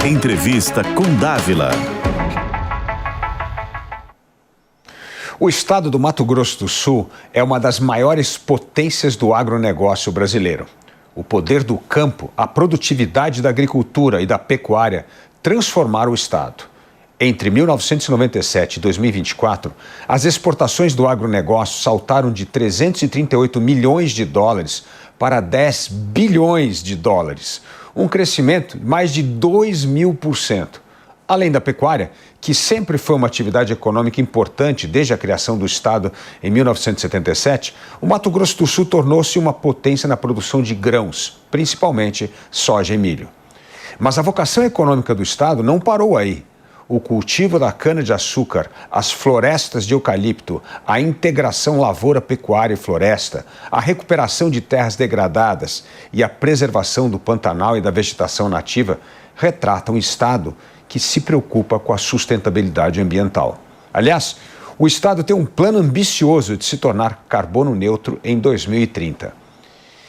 Entrevista com Dávila. O estado do Mato Grosso do Sul é uma das maiores potências do agronegócio brasileiro. O poder do campo, a produtividade da agricultura e da pecuária transformaram o estado. Entre 1997 e 2024, as exportações do agronegócio saltaram de 338 milhões de dólares para 10 bilhões de dólares, um crescimento de mais de 2.000%. Além da pecuária, que sempre foi uma atividade econômica importante desde a criação do estado em 1977, o Mato Grosso do Sul tornou-se uma potência na produção de grãos, principalmente soja e milho. Mas a vocação econômica do estado não parou aí. O cultivo da cana-de-açúcar, as florestas de eucalipto, a integração lavoura, pecuária e floresta, a recuperação de terras degradadas e a preservação do Pantanal e da vegetação nativa retratam um estado que se preocupa com a sustentabilidade ambiental. Aliás, o estado tem um plano ambicioso de se tornar carbono neutro em 2030.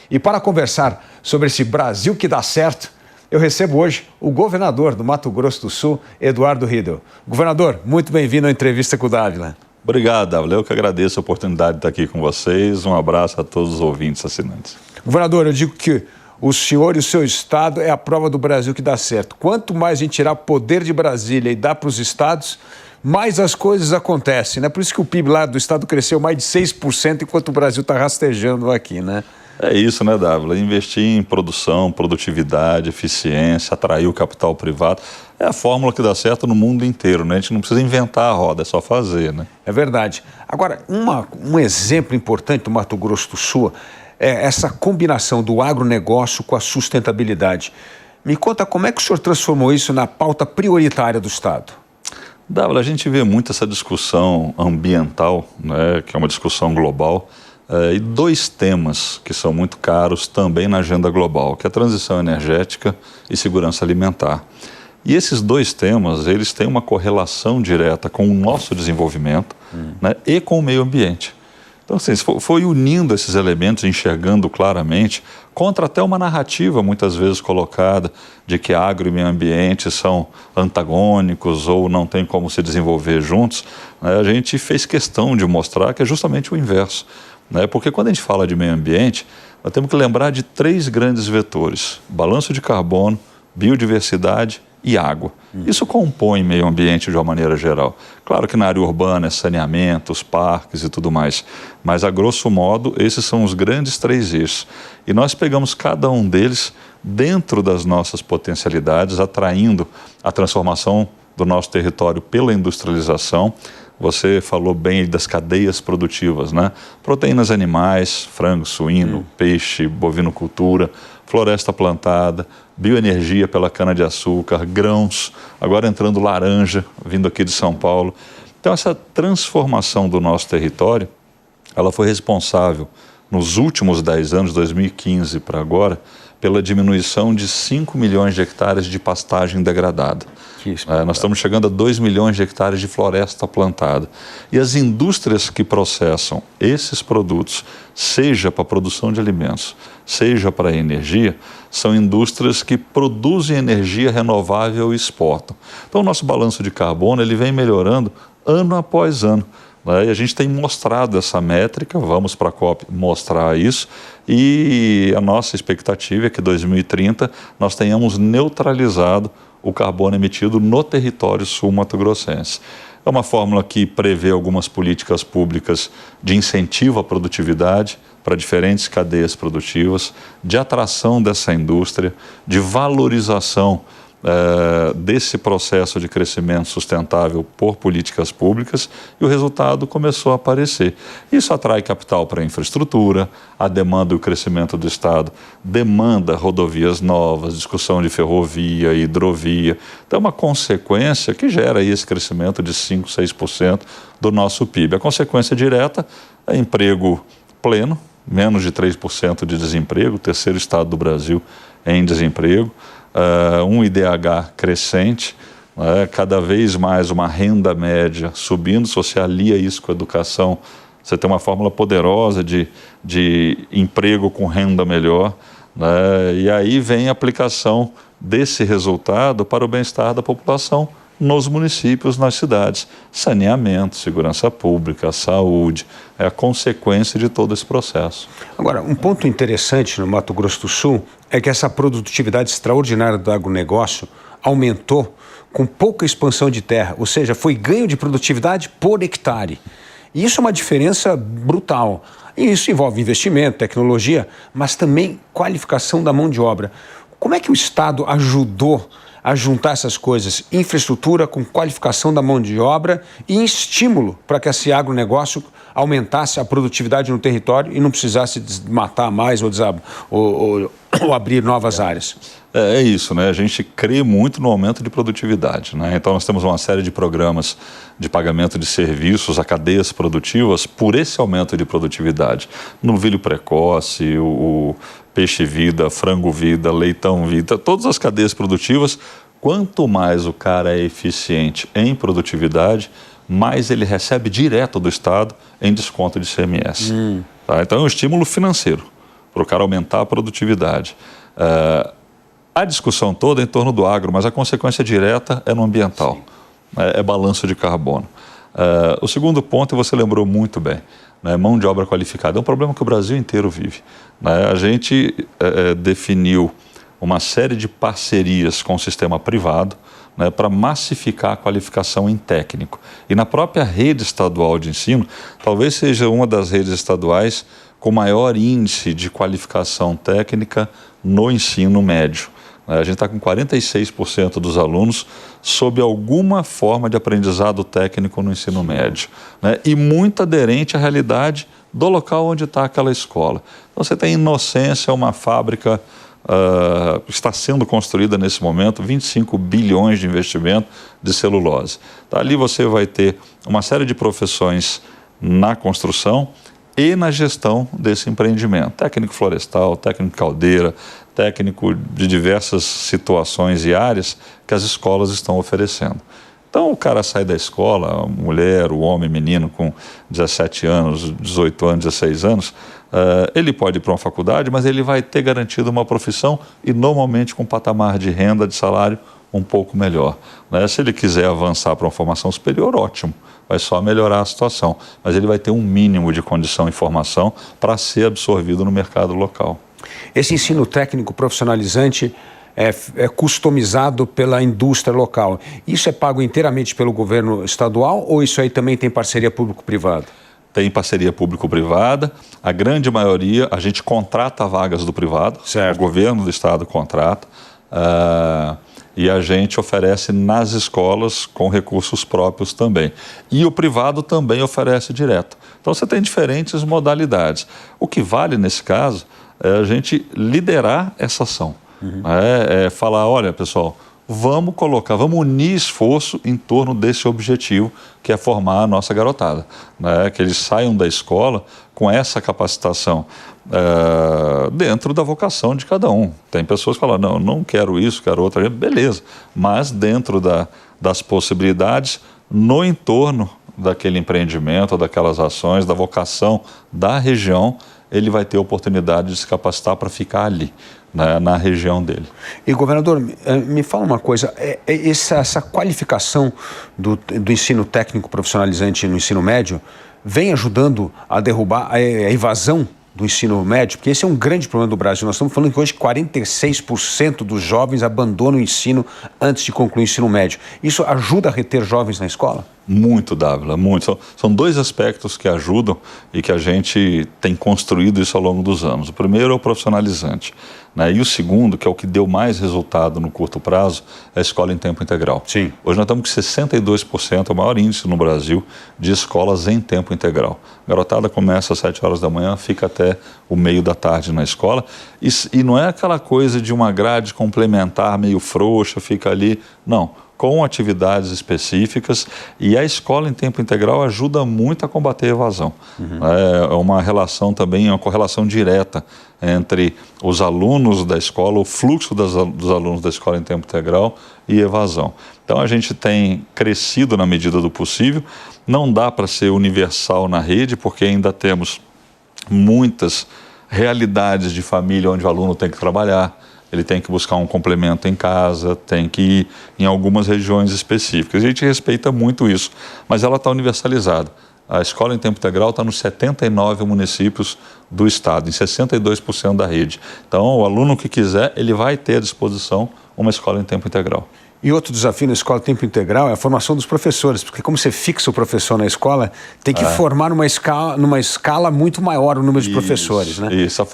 E para conversar sobre esse Brasil que dá certo, eu recebo hoje o governador do Mato Grosso do Sul, Eduardo Riedel. Governador, muito bem-vindo à entrevista com o Dávila. Obrigado, Dávila. Eu que agradeço a oportunidade de estar aqui com vocês. Um abraço a todos os ouvintes assinantes. Governador, eu digo que o senhor e o seu estado é a prova do Brasil que dá certo. Quanto mais a gente tirar poder de Brasília e dar para os estados, mais as coisas acontecem, né? Por isso que o PIB lá do estado cresceu mais de 6%, enquanto o Brasil está rastejando aqui, né? É isso, né, Dávila? Investir em produção, produtividade, eficiência, atrair o capital privado, é a fórmula que dá certo no mundo inteiro, né? A gente não precisa inventar a roda, é só fazer, né? É verdade. Agora, um exemplo importante do Mato Grosso do Sul é essa combinação do agronegócio com a sustentabilidade. Me conta como é que o senhor transformou isso na pauta prioritária do estado? Dávila, a gente vê muito essa discussão ambiental, né, que é uma discussão global, e dois temas que são muito caros também na agenda global, que é a transição energética e segurança alimentar. E esses dois temas, eles têm uma correlação direta com o nosso desenvolvimento, né, e com o meio ambiente. Então, assim, foi unindo esses elementos, enxergando claramente, contra até uma narrativa muitas vezes colocada de que agro e meio ambiente são antagônicos ou não tem como se desenvolver juntos, né, a gente fez questão de mostrar que é justamente o inverso. Né? Porque quando a gente fala de meio ambiente, nós temos que lembrar de três grandes vetores: balanço de carbono, biodiversidade e água. Isso compõe meio ambiente de uma maneira geral. Claro que na área urbana é saneamento, os parques e tudo mais, mas a grosso modo esses são os grandes três eixos. E nós pegamos cada um deles dentro das nossas potencialidades, atraindo a transformação do nosso território pela industrialização. Você falou bem das cadeias produtivas, né? Proteínas animais, frango, suíno, peixe, bovinocultura, floresta plantada, bioenergia pela cana-de-açúcar, grãos, agora entrando laranja, vindo aqui de São Paulo. Então, essa transformação do nosso território, ela foi responsável, nos últimos 10 anos, 2015 para agora, pela diminuição de 5 milhões de hectares de pastagem degradada. Nós estamos chegando a 2 milhões de hectares de floresta plantada. E as indústrias que processam esses produtos, seja para a produção de alimentos, seja para a energia, são indústrias que produzem energia renovável e exportam. Então, o nosso balanço de carbono ele vem melhorando ano após ano. E a gente tem mostrado essa métrica, vamos para a COP mostrar isso, e a nossa expectativa é que em 2030 nós tenhamos neutralizado o carbono emitido no território sul-mato-grossense. É uma fórmula que prevê algumas políticas públicas de incentivo à produtividade para diferentes cadeias produtivas, de atração dessa indústria, de valorização desse processo de crescimento sustentável por políticas públicas, e o resultado começou a aparecer. Isso atrai capital para a infraestrutura, a demanda e o crescimento do Estado demanda rodovias novas, discussão de ferrovia, hidrovia. Então é uma consequência que gera aí esse crescimento de 5%, 6% do nosso PIB. A consequência direta é emprego pleno, menos de 3% de desemprego, o terceiro estado do Brasil em desemprego, um IDH crescente, cada vez mais uma renda média subindo. Se você alia isso com a educação, você tem uma fórmula poderosa de emprego com renda melhor, e aí vem a aplicação desse resultado para o bem-estar da população nos municípios, nas cidades. Saneamento, segurança pública, saúde, é a consequência de todo esse processo. Agora, um ponto interessante no Mato Grosso do Sul é que essa produtividade extraordinária do agronegócio aumentou com pouca expansão de terra, ou seja, foi ganho de produtividade por hectare. E isso é uma diferença brutal. E isso envolve investimento, tecnologia, mas também qualificação da mão de obra. Como é que o Estado ajudou a juntar essas coisas, infraestrutura com qualificação da mão de obra e estímulo para que esse agronegócio aumentasse a produtividade no território e não precisasse desmatar mais ou abrir novas áreas? É isso, né? A gente crê muito no aumento de produtividade, né? Então nós temos uma série de programas de pagamento de serviços a cadeias produtivas por esse aumento de produtividade. Novilho precoce, o peixe vida, frango vida, leitão vida, todas as cadeias produtivas, quanto mais o cara é eficiente em produtividade, mais ele recebe direto do Estado em desconto de ICMS. Tá? Então é um estímulo financeiro para o cara aumentar a produtividade. A discussão toda é em torno do agro, mas a consequência direta é no ambiental, é balanço de carbono. O segundo ponto, você lembrou muito bem, né, mão de obra qualificada. É um problema que o Brasil inteiro vive. Né? A gente definiu uma série de parcerias com o sistema privado, né, para massificar a qualificação em técnico. E na própria rede estadual de ensino, talvez seja uma das redes estaduais com maior índice de qualificação técnica no ensino médio. A gente está com 46% dos alunos sob alguma forma de aprendizado técnico no ensino médio, né? E muito aderente à realidade do local onde está aquela escola. Então você tem Inocência, uma fábrica está sendo construída nesse momento, 25 bilhões de investimento de celulose. Ali você vai ter uma série de profissões na construção e na gestão desse empreendimento. Técnico florestal, técnico caldeira, técnico de diversas situações e áreas que as escolas estão oferecendo. Então o cara sai da escola, a mulher, o homem, menino com 17 anos, 18 anos, 16 anos, ele pode ir para uma faculdade, mas ele vai ter garantido uma profissão e normalmente com um patamar de renda, de salário um pouco melhor. Né? Se ele quiser avançar para uma formação superior, ótimo, vai só melhorar a situação, mas ele vai ter um mínimo de condição e formação para ser absorvido no mercado local. Esse ensino técnico profissionalizante é customizado pela indústria local. Isso é pago inteiramente pelo governo estadual ou isso aí também tem parceria público-privada? Tem parceria público-privada, a grande maioria a gente contrata vagas do privado, certo. O governo do estado contrata, e a gente oferece nas escolas com recursos próprios também. E o privado também oferece direto. Então você tem diferentes modalidades. O que vale nesse caso é a gente liderar essa ação. Falar, olha pessoal, vamos unir esforço em torno desse objetivo que é formar a nossa garotada, né? Que eles saiam da escola com essa capacitação dentro da vocação de cada um. Tem pessoas que falam, não quero isso, quero outra, beleza, mas dentro das possibilidades, no entorno daquele empreendimento, daquelas ações, da vocação da região, ele vai ter oportunidade de se capacitar para ficar ali, né, na região dele. E, governador, me fala uma coisa, essa qualificação do ensino técnico profissionalizante no ensino médio vem ajudando a derrubar a evasão do ensino médio? Porque esse é um grande problema do Brasil. Nós estamos falando que hoje 46% dos jovens abandonam o ensino antes de concluir o ensino médio. Isso ajuda a reter jovens na escola? Muito, Dávila, muito. São dois aspectos que ajudam e que a gente tem construído isso ao longo dos anos. O primeiro é o profissionalizante, né? E o segundo, que é o que deu mais resultado no curto prazo, é a escola em tempo integral. Sim. Hoje nós estamos com 62%, o maior índice no Brasil, de escolas em tempo integral. A garotada começa às 7 horas da manhã, fica até o meio da tarde na escola. E não é aquela coisa de uma grade complementar meio frouxa, fica ali. Não. Com atividades específicas, e a escola em tempo integral ajuda muito a combater a evasão. É uma relação também, uma correlação direta entre os alunos da escola, o fluxo dos alunos da escola em tempo integral e evasão. Então a gente tem crescido na medida do possível, não dá para ser universal na rede, porque ainda temos muitas realidades de família onde o aluno tem que trabalhar, ele tem que buscar um complemento em casa, tem que ir em algumas regiões específicas. A gente respeita muito isso, mas ela está universalizada. A escola em tempo integral está nos 79 municípios do estado, em 62% da rede. Então, o aluno que quiser, ele vai ter à disposição uma escola em tempo integral. E outro desafio na escola tempo integral é a formação dos professores, porque como você fixa o professor na escola, tem que formar numa escala muito maior o número de professores, né? Isso, a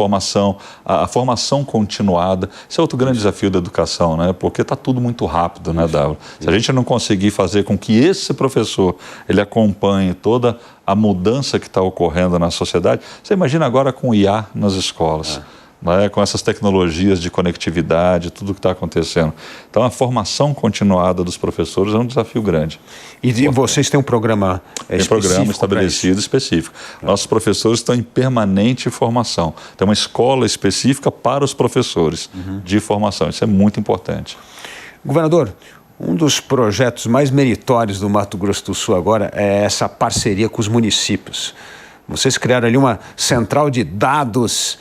formação continuada, esse é outro grande desafio da educação, né? Porque está tudo muito rápido, né, Dávila? Se a gente não conseguir fazer com que esse professor, ele acompanhe toda a mudança que está ocorrendo na sociedade, você imagina agora com o IA nas escolas. Né, com essas tecnologias de conectividade, tudo que está acontecendo. Então, a formação continuada dos professores é um desafio grande. E vocês têm um programa específico? Tem programa estabelecido específico. Nossos professores estão em permanente formação. Tem uma escola específica para os professores de formação. Isso é muito importante. Governador, um dos projetos mais meritórios do Mato Grosso do Sul agora é essa parceria com os municípios. Vocês criaram ali uma central de dados,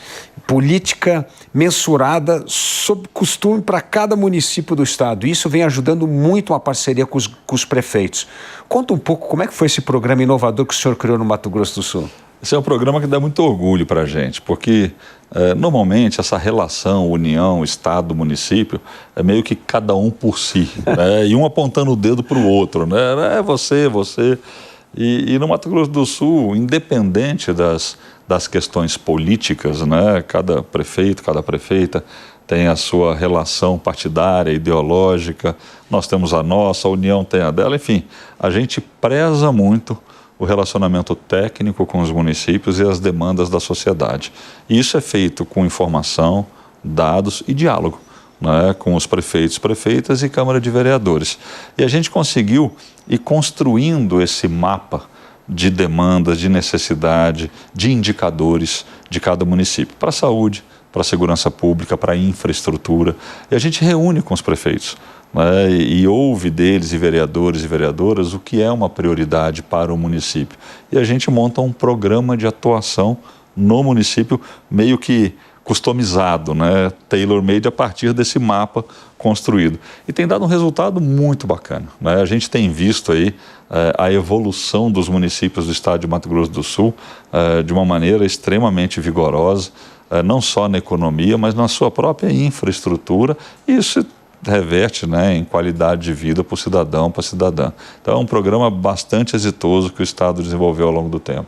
política mensurada sob costume para cada município do estado. Isso vem ajudando muito uma parceria com os prefeitos. Conta um pouco como é que foi esse programa inovador que o senhor criou no Mato Grosso do Sul. Esse é um programa que dá muito orgulho para a gente, porque normalmente essa relação união, estado, município, é meio que cada um por si, né? E um apontando o dedo para o outro, né? É você. E no Mato Grosso do Sul, independente das questões políticas, né? Cada prefeito, cada prefeita tem a sua relação partidária, ideológica, nós temos a nossa, a União tem a dela, enfim, a gente preza muito o relacionamento técnico com os municípios e as demandas da sociedade. E isso é feito com informação, dados e diálogo, né, com os prefeitos, prefeitas e Câmara de Vereadores. E a gente conseguiu ir construindo esse mapa de demandas, de necessidade, de indicadores de cada município, para a saúde, para a segurança pública, para a infraestrutura. E a gente reúne com os prefeitos, né, e ouve deles e vereadores e vereadoras o que é uma prioridade para o município. E a gente monta um programa de atuação no município meio que customizado, né, tailor-made a partir desse mapa construído. E tem dado um resultado muito bacana, né? A gente tem visto aí a evolução dos municípios do estado de Mato Grosso do Sul de uma maneira extremamente vigorosa, não só na economia, mas na sua própria infraestrutura. E isso reverte, né, em qualidade de vida para o cidadão, para a cidadã. Então é um programa bastante exitoso que o estado desenvolveu ao longo do tempo.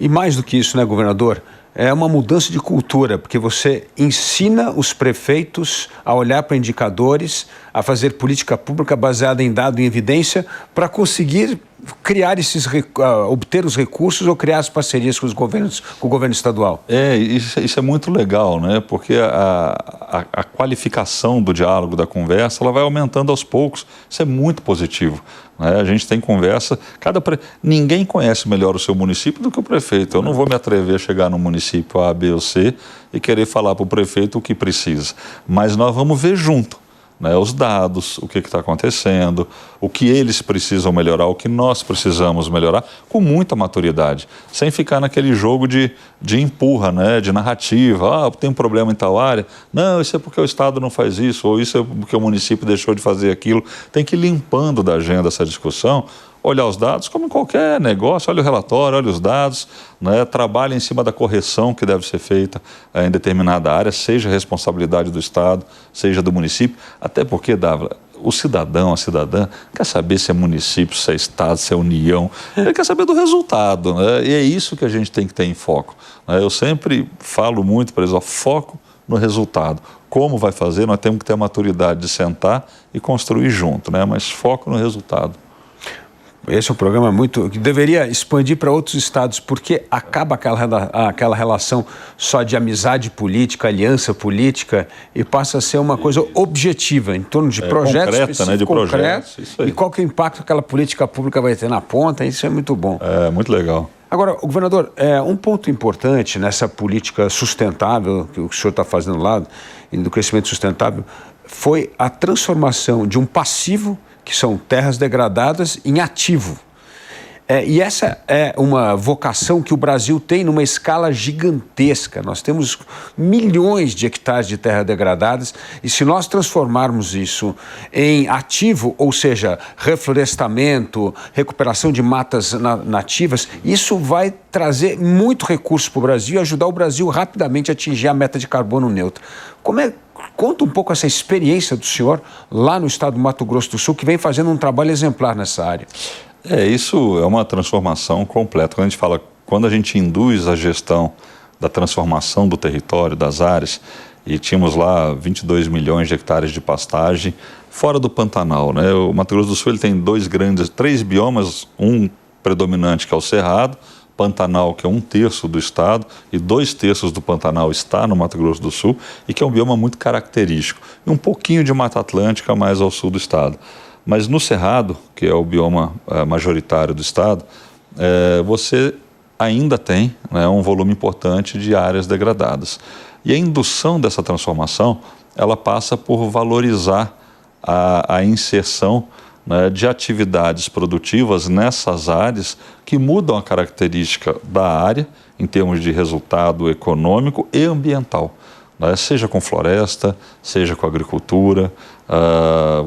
E mais do que isso, né, governador? É uma mudança de cultura, porque você ensina os prefeitos a olhar para indicadores, a fazer política pública baseada em dado e evidência para conseguir criar obter os recursos ou criar as parcerias com o governo estadual. Isso é muito legal, né? Porque a qualificação do diálogo, da conversa, ela vai aumentando aos poucos. Isso é muito positivo, né? A gente tem conversa, ninguém conhece melhor o seu município do que o prefeito. Eu não vou me atrever a chegar no município A, B ou C e querer falar para o prefeito o que precisa, mas nós vamos ver junto, né, os dados, o que está acontecendo, o que eles precisam melhorar, o que nós precisamos melhorar, com muita maturidade, sem ficar naquele jogo de empurra, né, de narrativa. Tem um problema em tal área, não, isso é porque o Estado não faz isso, ou isso é porque o município deixou de fazer aquilo. Tem que ir limpando da agenda essa discussão, olhar os dados, como em qualquer negócio, olha o relatório, olha os dados, né, trabalha em cima da correção que deve ser feita em determinada área, seja responsabilidade do Estado, seja do município, até porque, Dávila, o cidadão, a cidadã, quer saber se é município, se é Estado, se é União, ele quer saber do resultado, né, e é isso que a gente tem que ter em foco. Eu sempre falo muito para eles, foco no resultado. Como vai fazer, nós temos que ter a maturidade de sentar e construir junto, né, mas foco no resultado. Esse é um programa que deveria expandir para outros estados, porque acaba aquela relação só de amizade política, aliança política, e passa a ser uma coisa objetiva, em torno de projetos concreta, né, de projetos, isso aí. E qual que é o impacto que aquela política pública vai ter na ponta. Isso é muito bom. É muito legal. Agora, governador, um ponto importante nessa política sustentável que o senhor está fazendo lá, do crescimento sustentável, foi a transformação de um passivo, que são terras degradadas, em ativo. E essa é uma vocação que o Brasil tem numa escala gigantesca. Nós temos milhões de hectares de terra degradadas e se nós transformarmos isso em ativo, ou seja, reflorestamento, recuperação de matas nativas, isso vai trazer muito recurso para o Brasil e ajudar o Brasil rapidamente a atingir a meta de carbono neutro. Conta um pouco essa experiência do senhor lá no estado do Mato Grosso do Sul, que vem fazendo um trabalho exemplar nessa área. Isso é uma transformação completa. Quando a gente induz a gestão da transformação do território, das áreas, e tínhamos lá 22 milhões de hectares de pastagem fora do Pantanal, né? O Mato Grosso do Sul ele tem três biomas, um predominante que é o Cerrado, Pantanal, que é 1/3 do estado, e 2/3 do Pantanal está no Mato Grosso do Sul, e que é um bioma muito característico, e um pouquinho de Mata Atlântica mais ao sul do estado. Mas no Cerrado, que é o bioma majoritário do estado, você ainda tem, né, um volume importante de áreas degradadas. E a indução dessa transformação, ela passa por valorizar a inserção, né, de atividades produtivas nessas áreas que mudam a característica da área em termos de resultado econômico e ambiental. Seja com floresta, seja com agricultura,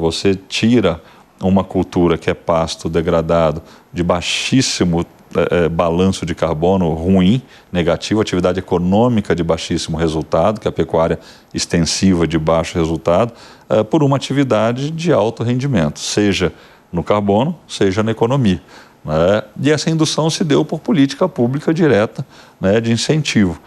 você tira uma cultura que é pasto degradado de baixíssimo balanço de carbono ruim, negativo, atividade econômica de baixíssimo resultado, que é a pecuária extensiva de baixo resultado, por uma atividade de alto rendimento, seja no carbono, seja na economia. E essa indução se deu por política pública direta, né, de incentivo.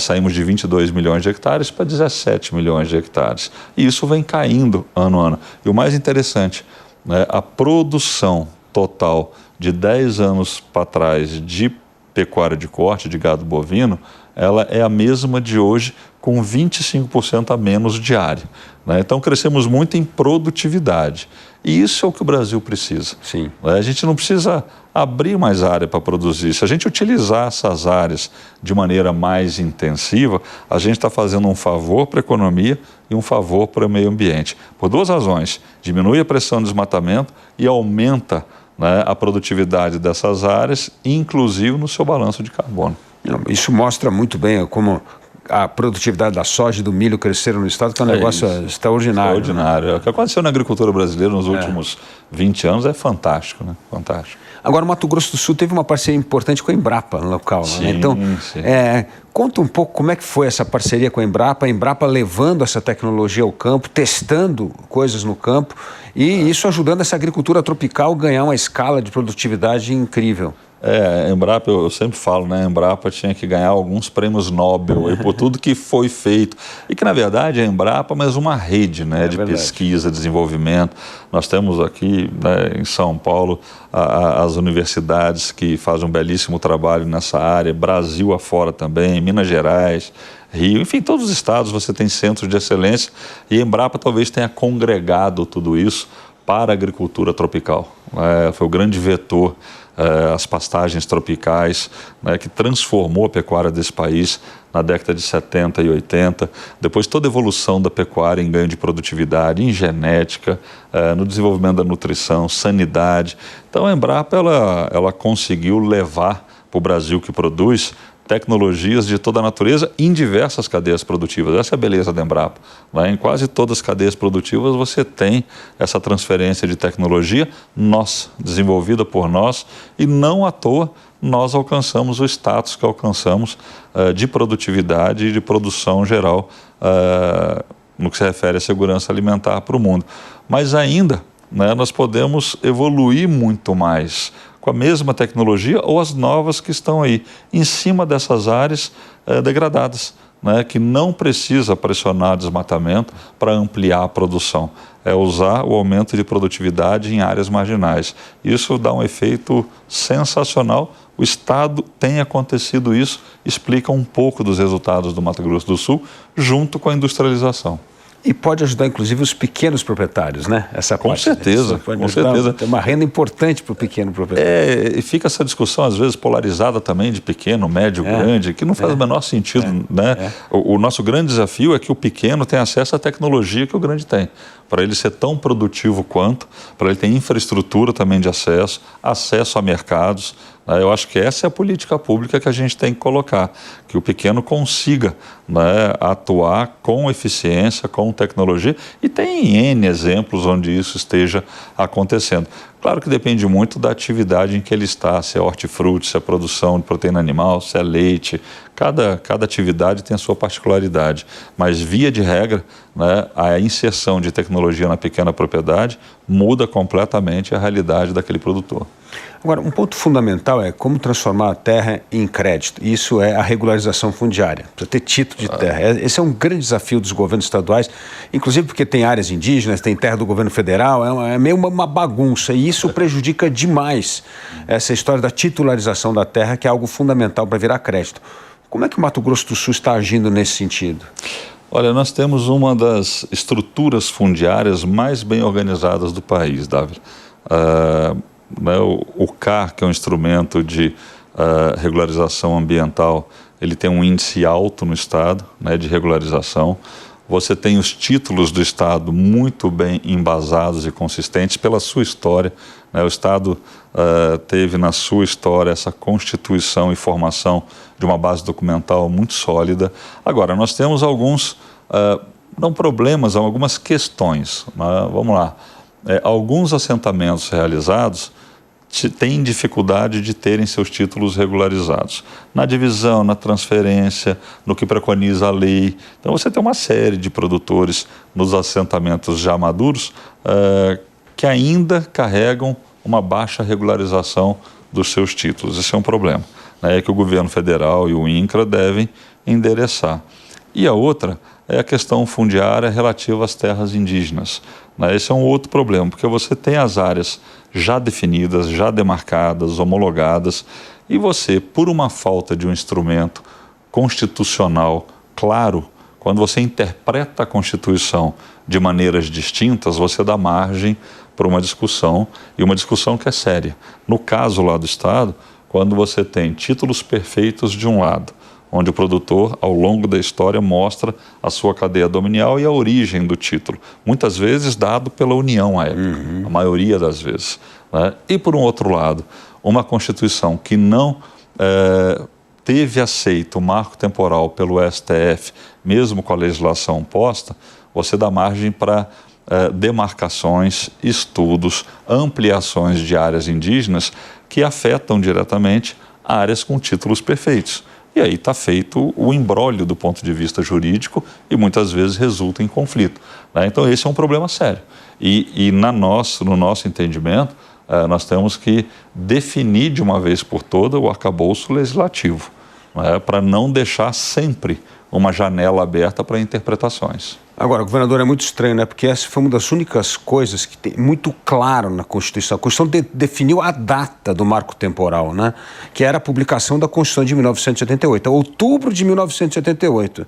Saímos de 22 milhões de hectares para 17 milhões de hectares. E isso vem caindo ano a ano. E o mais interessante, né, a produção total de 10 anos para trás de pecuária de corte, de gado bovino, ela é a mesma de hoje, com 25% a menos de área. Então, crescemos muito em produtividade. E isso é o que o Brasil precisa. Sim. A gente não precisa abrir mais área para produzir. Se a gente utilizar essas áreas de maneira mais intensiva, a gente está fazendo um favor para a economia e um favor para o meio ambiente. Por duas razões. Diminui a pressão de desmatamento e aumenta, né, a produtividade dessas áreas, inclusive no seu balanço de carbono. Isso mostra muito bem como a produtividade da soja e do milho cresceram no estado, que é um negócio extraordinário. Extraordinário. Né? O que aconteceu na agricultura brasileira nos últimos 20 anos é fantástico, né? Fantástico. Agora, o Mato Grosso do Sul teve uma parceria importante com a Embrapa no local. Sim, né? Então, sim. Conta um pouco como é que foi essa parceria com a Embrapa levando essa tecnologia ao campo, testando coisas no campo e isso ajudando essa agricultura tropical a ganhar uma escala de produtividade incrível. A Embrapa, eu sempre falo, né? A Embrapa tinha que ganhar alguns prêmios Nobel aí, por tudo que foi feito. E que, na verdade, a Embrapa é mais uma rede, né, de pesquisa, desenvolvimento. Nós temos aqui, né, em São Paulo as universidades que fazem um belíssimo trabalho nessa área, Brasil afora também, Minas Gerais, Rio, enfim, todos os estados você tem centros de excelência e a Embrapa talvez tenha congregado tudo isso para a agricultura tropical. Foi o grande vetor, as pastagens tropicais, né, que transformou a pecuária desse país na década de 70 e 80, depois toda a evolução da pecuária em ganho de produtividade, em genética, no desenvolvimento da nutrição, sanidade. Então a Embrapa ela conseguiu levar para o Brasil que produz tecnologias de toda a natureza em diversas cadeias produtivas. Essa é a beleza da Embrapa. Em quase todas as cadeias produtivas você tem essa transferência de tecnologia nossa, desenvolvida por nós, e não à toa nós alcançamos o status que alcançamos de produtividade e de produção geral no que se refere à segurança alimentar para o mundo. Mas ainda, né, nós podemos evoluir muito mais com a mesma tecnologia ou as novas que estão aí, em cima dessas áreas degradadas, né, que não precisa pressionar desmatamento para ampliar a produção. É usar o aumento de produtividade em áreas marginais. Isso dá um efeito sensacional. O Estado tem acontecido isso, explica um pouco dos resultados do Mato Grosso do Sul, junto com a industrialização. E pode ajudar, inclusive, os pequenos proprietários, né? Essa Com parte, certeza, pode com ajudar, certeza. Tem uma renda importante para o pequeno proprietário. E fica essa discussão, às vezes, polarizada também de pequeno, médio, grande, que não faz o menor sentido, né? O nosso grande desafio é que o pequeno tem acesso à tecnologia que o grande tem. Para ele ser tão produtivo quanto, para ele ter infraestrutura também de acesso a mercados. Eu acho que essa é a política pública que a gente tem que colocar, que o pequeno consiga, né, atuar com eficiência, com tecnologia, e tem N exemplos onde isso esteja acontecendo. Claro que depende muito da atividade em que ele está, se é hortifruti, se é produção de proteína animal, se é leite. Cada atividade tem a sua particularidade, mas via de regra, né, a inserção de tecnologia na pequena propriedade muda completamente a realidade daquele produtor. Agora, um ponto fundamental é como transformar a terra em crédito. Isso é a regularização fundiária. Precisa ter título de terra. Esse é um grande desafio dos governos estaduais, inclusive porque tem áreas indígenas, tem terra do governo federal, é meio uma bagunça. E isso prejudica demais essa história da titularização da terra, que é algo fundamental para virar crédito. Como é que o Mato Grosso do Sul está agindo nesse sentido? Olha, nós temos uma das estruturas fundiárias mais bem organizadas do país, Davi. O CAR, que é um instrumento de regularização ambiental, ele tem um índice alto no estado, né, de regularização. Você tem os títulos do estado muito bem embasados e consistentes pela sua história, né? O estado teve na sua história essa constituição e formação de uma base documental muito sólida. Agora, nós temos alguns, não problemas, algumas questões, né? Vamos lá. Alguns assentamentos realizados têm dificuldade de terem seus títulos regularizados. Na divisão, na transferência, no que preconiza a lei. Então você tem uma série de produtores nos assentamentos já maduros que ainda carregam uma baixa regularização dos seus títulos. Esse é um problema, né, que o governo federal e o INCRA devem endereçar. E a outra é a questão fundiária relativa às terras indígenas. Esse é um outro problema, porque você tem as áreas já definidas, já demarcadas, homologadas, e você, por uma falta de um instrumento constitucional claro, quando você interpreta a Constituição de maneiras distintas, você dá margem para uma discussão, e uma discussão que é séria. No caso lá do Estado, quando você tem títulos perfeitos de um lado, onde o produtor, ao longo da história, mostra a sua cadeia dominial e a origem do título, muitas vezes dado pela União à época, a maioria das vezes, né? E, por um outro lado, uma Constituição que não teve aceito o marco temporal pelo STF, mesmo com a legislação posta, você dá margem para demarcações, estudos, ampliações de áreas indígenas que afetam diretamente áreas com títulos perfeitos. E aí está feito o imbróglio do ponto de vista jurídico e muitas vezes resulta em conflito, né? Então esse é um problema sério. E no nosso entendimento, nós temos que definir de uma vez por todas o arcabouço legislativo, né, para não deixar sempre uma janela aberta para interpretações. Agora, governador, é muito estranho, né? Porque essa foi uma das únicas coisas que tem muito claro na Constituição. A Constituição definiu a data do marco temporal, né? Que era a publicação da Constituição de 1988, outubro de 1988.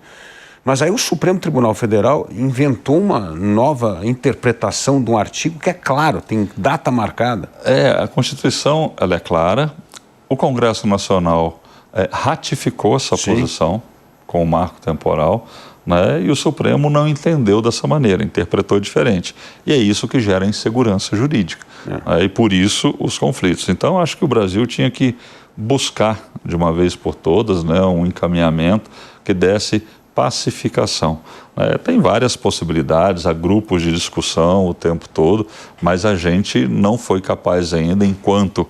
Mas aí o Supremo Tribunal Federal inventou uma nova interpretação de um artigo que é claro, tem data marcada. A Constituição, ela é clara, o Congresso Nacional ratificou essa posição com o marco temporal, né, e o Supremo não entendeu dessa maneira, interpretou diferente. E é isso que gera insegurança jurídica. E por isso os conflitos. Então, acho que o Brasil tinha que buscar, de uma vez por todas, né, um encaminhamento que desse pacificação. Tem várias possibilidades, há grupos de discussão o tempo todo, mas a gente não foi capaz ainda, enquanto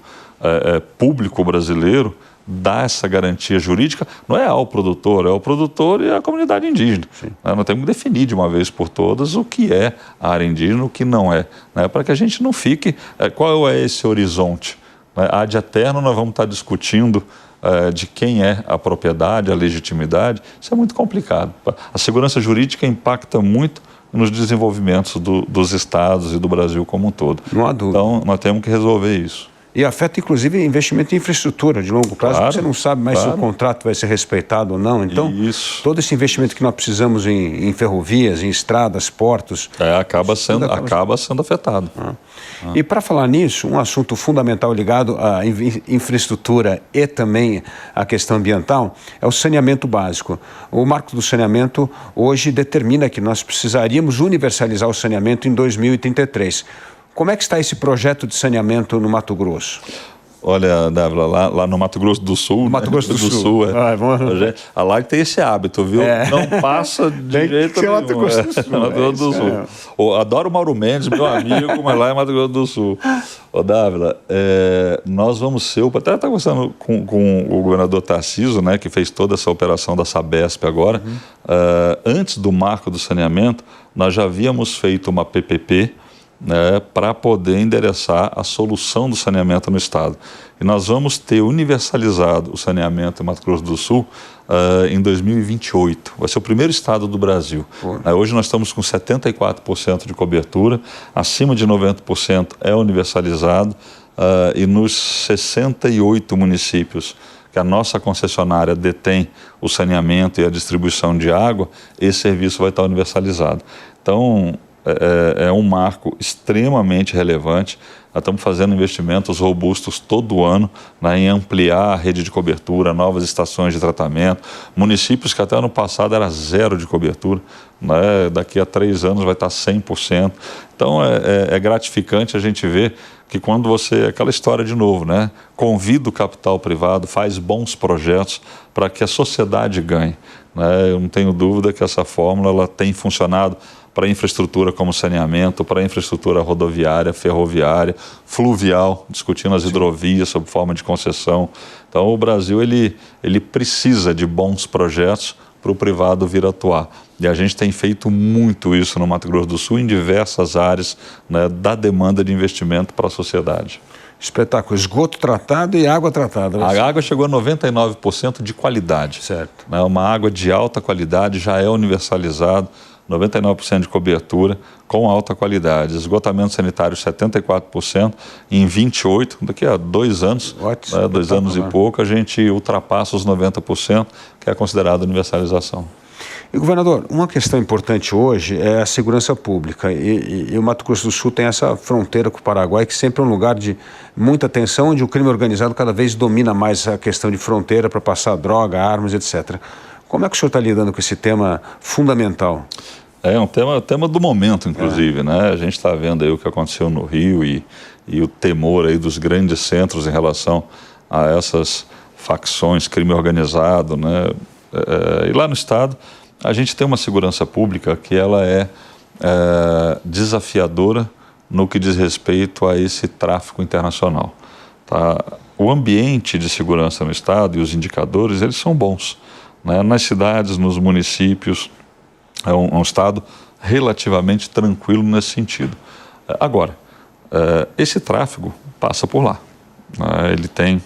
público brasileiro, dar essa garantia jurídica, não é ao produtor, é ao produtor e à comunidade indígena. Nós temos que definir de uma vez por todas o que é a área indígena, o que não é, né? Para que a gente não fique... Qual é esse horizonte? Ad eterno nós vamos estar discutindo de quem é a propriedade, a legitimidade. Isso é muito complicado. A segurança jurídica impacta muito nos desenvolvimentos dos estados e do Brasil como um todo. Não há dúvida. Então, nós temos que resolver isso. E afeta, inclusive, investimento em infraestrutura de longo prazo, porque você não sabe mais se o contrato vai ser respeitado ou não. Então, todo esse investimento que nós precisamos em ferrovias, em estradas, portos... acaba sendo afetado. E para falar nisso, um assunto fundamental ligado à infraestrutura e também à questão ambiental é o saneamento básico. O marco do saneamento hoje determina que nós precisaríamos universalizar o saneamento em 2033. Como é que está esse projeto de saneamento no Mato Grosso? Olha, Dávila, lá no Mato Grosso do Sul... No Mato Grosso do Sul. Lá tem esse hábito, viu? Não passa de jeito nenhum. Mato Grosso do Sul. Mato Grosso do Sul. Adoro o Mauro Mendes, meu amigo, mas lá é Mato Grosso do Sul. Dávila, nós vamos ser... Até estava conversando com o governador Tarcísio, né, que fez toda essa operação da Sabesp agora. Antes do marco do saneamento, nós já havíamos feito uma PPP, para poder endereçar a solução do saneamento no estado. E nós vamos ter universalizado o saneamento em Mato Grosso do Sul em 2028. Vai ser o primeiro estado do Brasil. Hoje nós estamos com 74% de cobertura, acima de 90% é universalizado, e nos 68 municípios que a nossa concessionária detém o saneamento e a distribuição de água, esse serviço vai estar universalizado. Então, é um marco extremamente relevante. Nós estamos fazendo investimentos robustos todo ano, né, em ampliar a rede de cobertura, novas estações de tratamento. Municípios que até ano passado era 0 de cobertura, né, daqui a 3 anos vai estar 100%. Então é gratificante a gente ver que quando você, aquela história de novo, né, convida o capital privado, faz bons projetos para que a sociedade ganhe. Né, eu não tenho dúvida que essa fórmula ela tem funcionado para infraestrutura como saneamento, para infraestrutura rodoviária, ferroviária, fluvial, discutindo as hidrovias sob forma de concessão. Então o Brasil ele precisa de bons projetos para o privado vir atuar. E a gente tem feito muito isso no Mato Grosso do Sul em diversas áreas, né, da demanda de investimento para a sociedade. Espetáculo. Esgoto tratado e água tratada. A água chegou a 99% de qualidade. Certo. Né, uma água de alta qualidade, já é universalizado, 99% de cobertura com alta qualidade. Esgotamento sanitário 74%, em 28%, daqui a 2 anos, Ótimo, né, 2 anos e pouco, a gente ultrapassa os 90%, que é considerado universalização. E, governador, uma questão importante hoje é a segurança pública. E o Mato Grosso do Sul tem essa fronteira com o Paraguai, que sempre é um lugar de muita tensão, onde o crime organizado cada vez domina mais a questão de fronteira para passar droga, armas, etc. Como é que o senhor está lidando com esse tema fundamental? É um tema do momento, inclusive, né? A gente está vendo aí o que aconteceu no Rio e o temor aí dos grandes centros em relação a essas facções, crime organizado, né? E lá no estado a gente tem uma segurança pública que ela é desafiadora no que diz respeito a esse tráfico internacional. Tá? O ambiente de segurança no estado e os indicadores, eles são bons. Né? Nas cidades, nos municípios, é um estado relativamente tranquilo nesse sentido. Agora, esse tráfego passa por lá. Né? Ele tem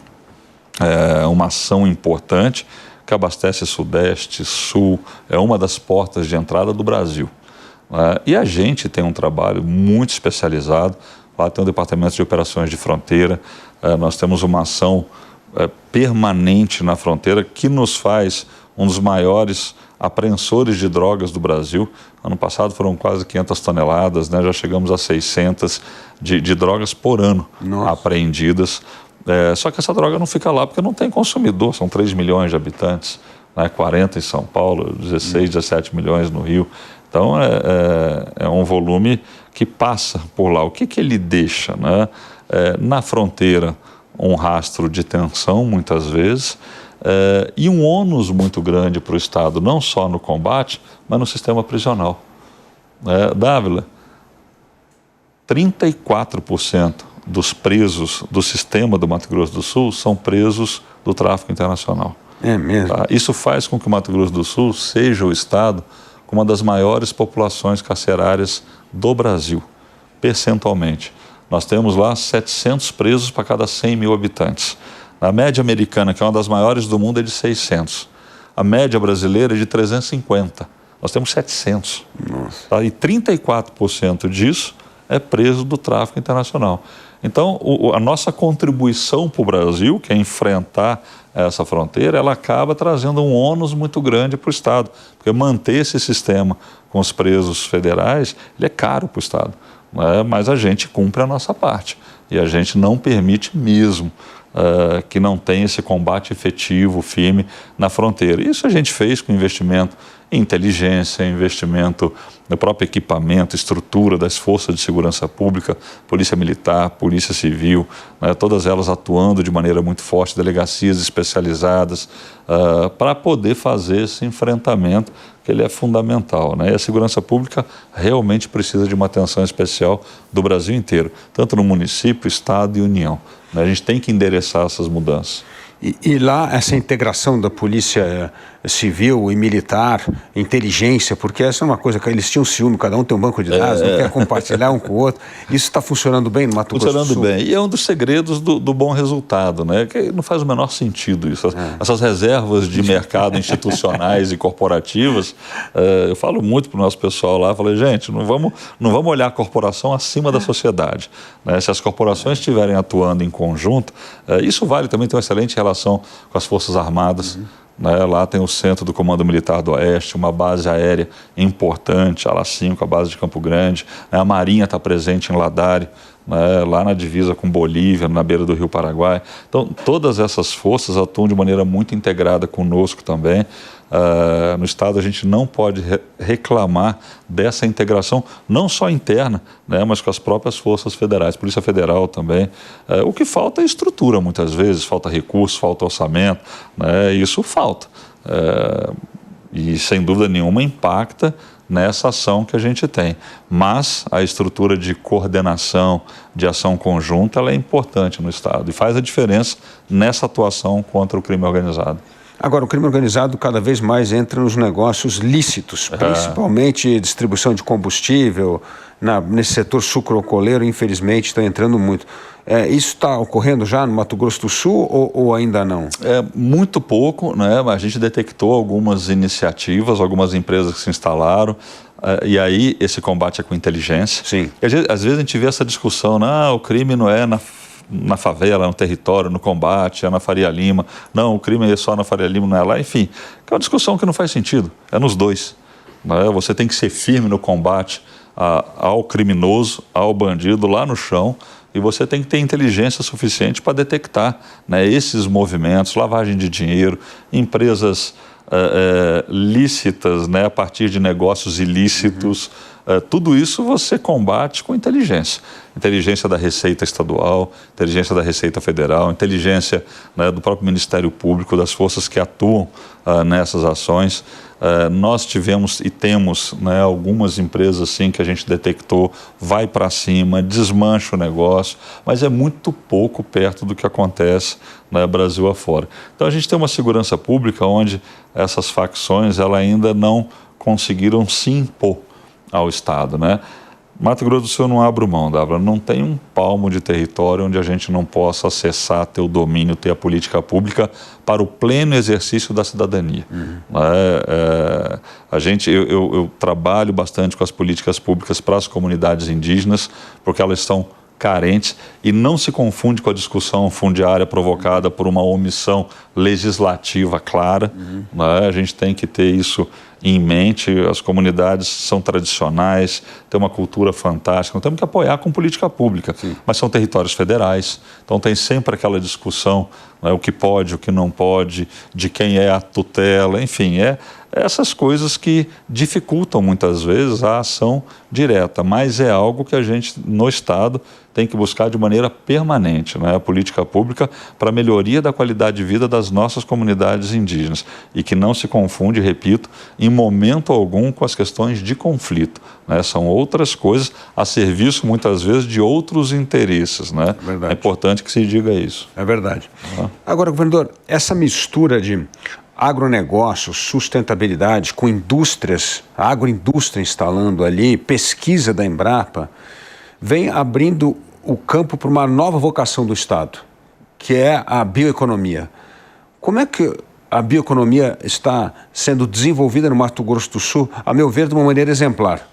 uma ação importante que abastece Sudeste, Sul, é uma das portas de entrada do Brasil. E a gente tem um trabalho muito especializado, lá tem um departamento de operações de fronteira, nós temos uma ação permanente na fronteira que nos faz um dos maiores apreensores de drogas do Brasil. Ano passado foram quase 500 toneladas, né? Já chegamos a 600 de drogas por ano. Nossa. Apreendidas. Só que essa droga não fica lá porque não tem consumidor, são 3 milhões de habitantes, né? 40 em São Paulo, 16, 17 milhões no Rio. Então é um volume que passa por lá. O que ele deixa? Né? Na fronteira, um rastro de tensão, muitas vezes, e um ônus muito grande para o Estado, não só no combate, mas no sistema prisional. Dávila, 34% dos presos do sistema do Mato Grosso do Sul são presos do tráfico internacional. É mesmo? Tá? Isso faz com que o Mato Grosso do Sul seja o estado com uma das maiores populações carcerárias do Brasil, percentualmente. Nós temos lá 700 presos para cada 100 mil habitantes. A média americana, que é uma das maiores do mundo, é de 600. A média brasileira é de 350. Nós temos 700. Nossa. Tá? E 34% disso é preso do tráfico internacional. Então, a nossa contribuição para o Brasil, que é enfrentar essa fronteira, ela acaba trazendo um ônus muito grande para o Estado, porque manter esse sistema com os presos federais, ele é caro para o Estado, né? Mas a gente cumpre a nossa parte e a gente não permite mesmo que não tenha esse combate efetivo, firme na fronteira. Isso a gente fez com investimento em inteligência, investimento no próprio equipamento, estrutura das forças de segurança pública, Polícia Militar, Polícia Civil, né, todas elas atuando de maneira muito forte, delegacias especializadas, para poder fazer esse enfrentamento, que ele é fundamental, né? E a segurança pública realmente precisa de uma atenção especial do Brasil inteiro, tanto no município, estado e União. A gente tem que endereçar essas mudanças. E lá essa integração da polícia civil e militar, inteligência, porque essa é uma coisa que eles tinham ciúme, cada um tem um banco de dados, não quer compartilhar um com o outro. Isso está funcionando bem no Mato Grosso do Sul? Funcionando bem. E é um dos segredos do bom resultado, né? Que não faz o menor sentido isso. Essas reservas de mercado institucionais e corporativas, eu falo muito para o nosso pessoal lá, falei, gente, não vamos olhar a corporação acima da sociedade, né? Se as corporações estiverem atuando em conjunto, isso vale também ter uma excelente relação com as Forças Armadas. Né? Lá tem o centro do Comando Militar do Oeste, uma base aérea importante, a LA-5, a base de Campo Grande, né? A Marinha está presente em Ladari, né? Lá na divisa com Bolívia, na beira do Rio Paraguai. Então, todas essas forças atuam de maneira muito integrada conosco também. No Estado a gente não pode reclamar dessa integração, não só interna, né, mas com as próprias forças federais, Polícia Federal também. O que falta é estrutura muitas vezes, falta recurso, falta orçamento, né, isso falta. E sem dúvida nenhuma impacta nessa ação que a gente tem. Mas a estrutura de coordenação, de ação conjunta, ela é importante no Estado e faz a diferença nessa atuação contra o crime organizado. Agora, o crime organizado cada vez mais entra nos negócios lícitos, principalmente distribuição de combustível, nesse setor sucroalcooleiro, infelizmente, está entrando muito. Isso está ocorrendo já no Mato Grosso do Sul ou ainda não? Muito pouco, né? A gente detectou algumas iniciativas, algumas empresas que se instalaram, e aí esse combate é com inteligência. Sim. E, às vezes a gente vê essa discussão, o crime não é na favela, no território, no combate, é na Faria Lima. Não, o crime é só na Faria Lima, não é lá. Enfim, é uma discussão que não faz sentido. É nos dois. Né? Você tem que ser firme no combate ao criminoso, ao bandido lá no chão, e você tem que ter inteligência suficiente para detectar, né, esses movimentos, lavagem de dinheiro, empresas lícitas, né, a partir de negócios ilícitos. Tudo isso você combate com inteligência. Inteligência da Receita Estadual, inteligência da Receita Federal, inteligência, né, do próprio Ministério Público, das forças que atuam nessas ações. Nós tivemos e temos, né, algumas empresas assim, que a gente detectou, vai para cima, desmancha o negócio, mas é muito pouco perto do que acontece, né, Brasil afora. Então a gente tem uma segurança pública onde essas facções ela ainda não conseguiram se impor ao Estado, né? Mato Grosso do Sul não abre mão, Dávila, não tem um palmo de território onde a gente não possa acessar, ter o domínio, ter a política pública para o pleno exercício da cidadania. Eu trabalho bastante com as políticas públicas para as comunidades indígenas, porque elas estão carentes e não se confunde com a discussão fundiária provocada por uma omissão legislativa clara. Né? A gente tem que ter isso em mente. As comunidades são tradicionais, têm uma cultura fantástica, temos que apoiar com política pública. Sim. Mas são territórios federais, então tem sempre aquela discussão, né, o que pode, o que não pode, de quem é a tutela, enfim, essas coisas que dificultam muitas vezes a ação direta, mas é algo que a gente, no Estado, tem que buscar de maneira permanente, né? A política pública para a melhoria da qualidade de vida das nossas comunidades indígenas e que não se confunde, repito, em momento algum com as questões de conflito, né? São outras coisas a serviço, muitas vezes, de outros interesses, né? É importante que se diga isso. É verdade. Agora, governador, essa mistura de agronegócio, sustentabilidade, com indústrias, a agroindústria instalando ali, pesquisa da Embrapa, vem abrindo o campo para uma nova vocação do Estado, que é a bioeconomia. Como é que a bioeconomia está sendo desenvolvida no Mato Grosso do Sul, a meu ver, de uma maneira exemplar?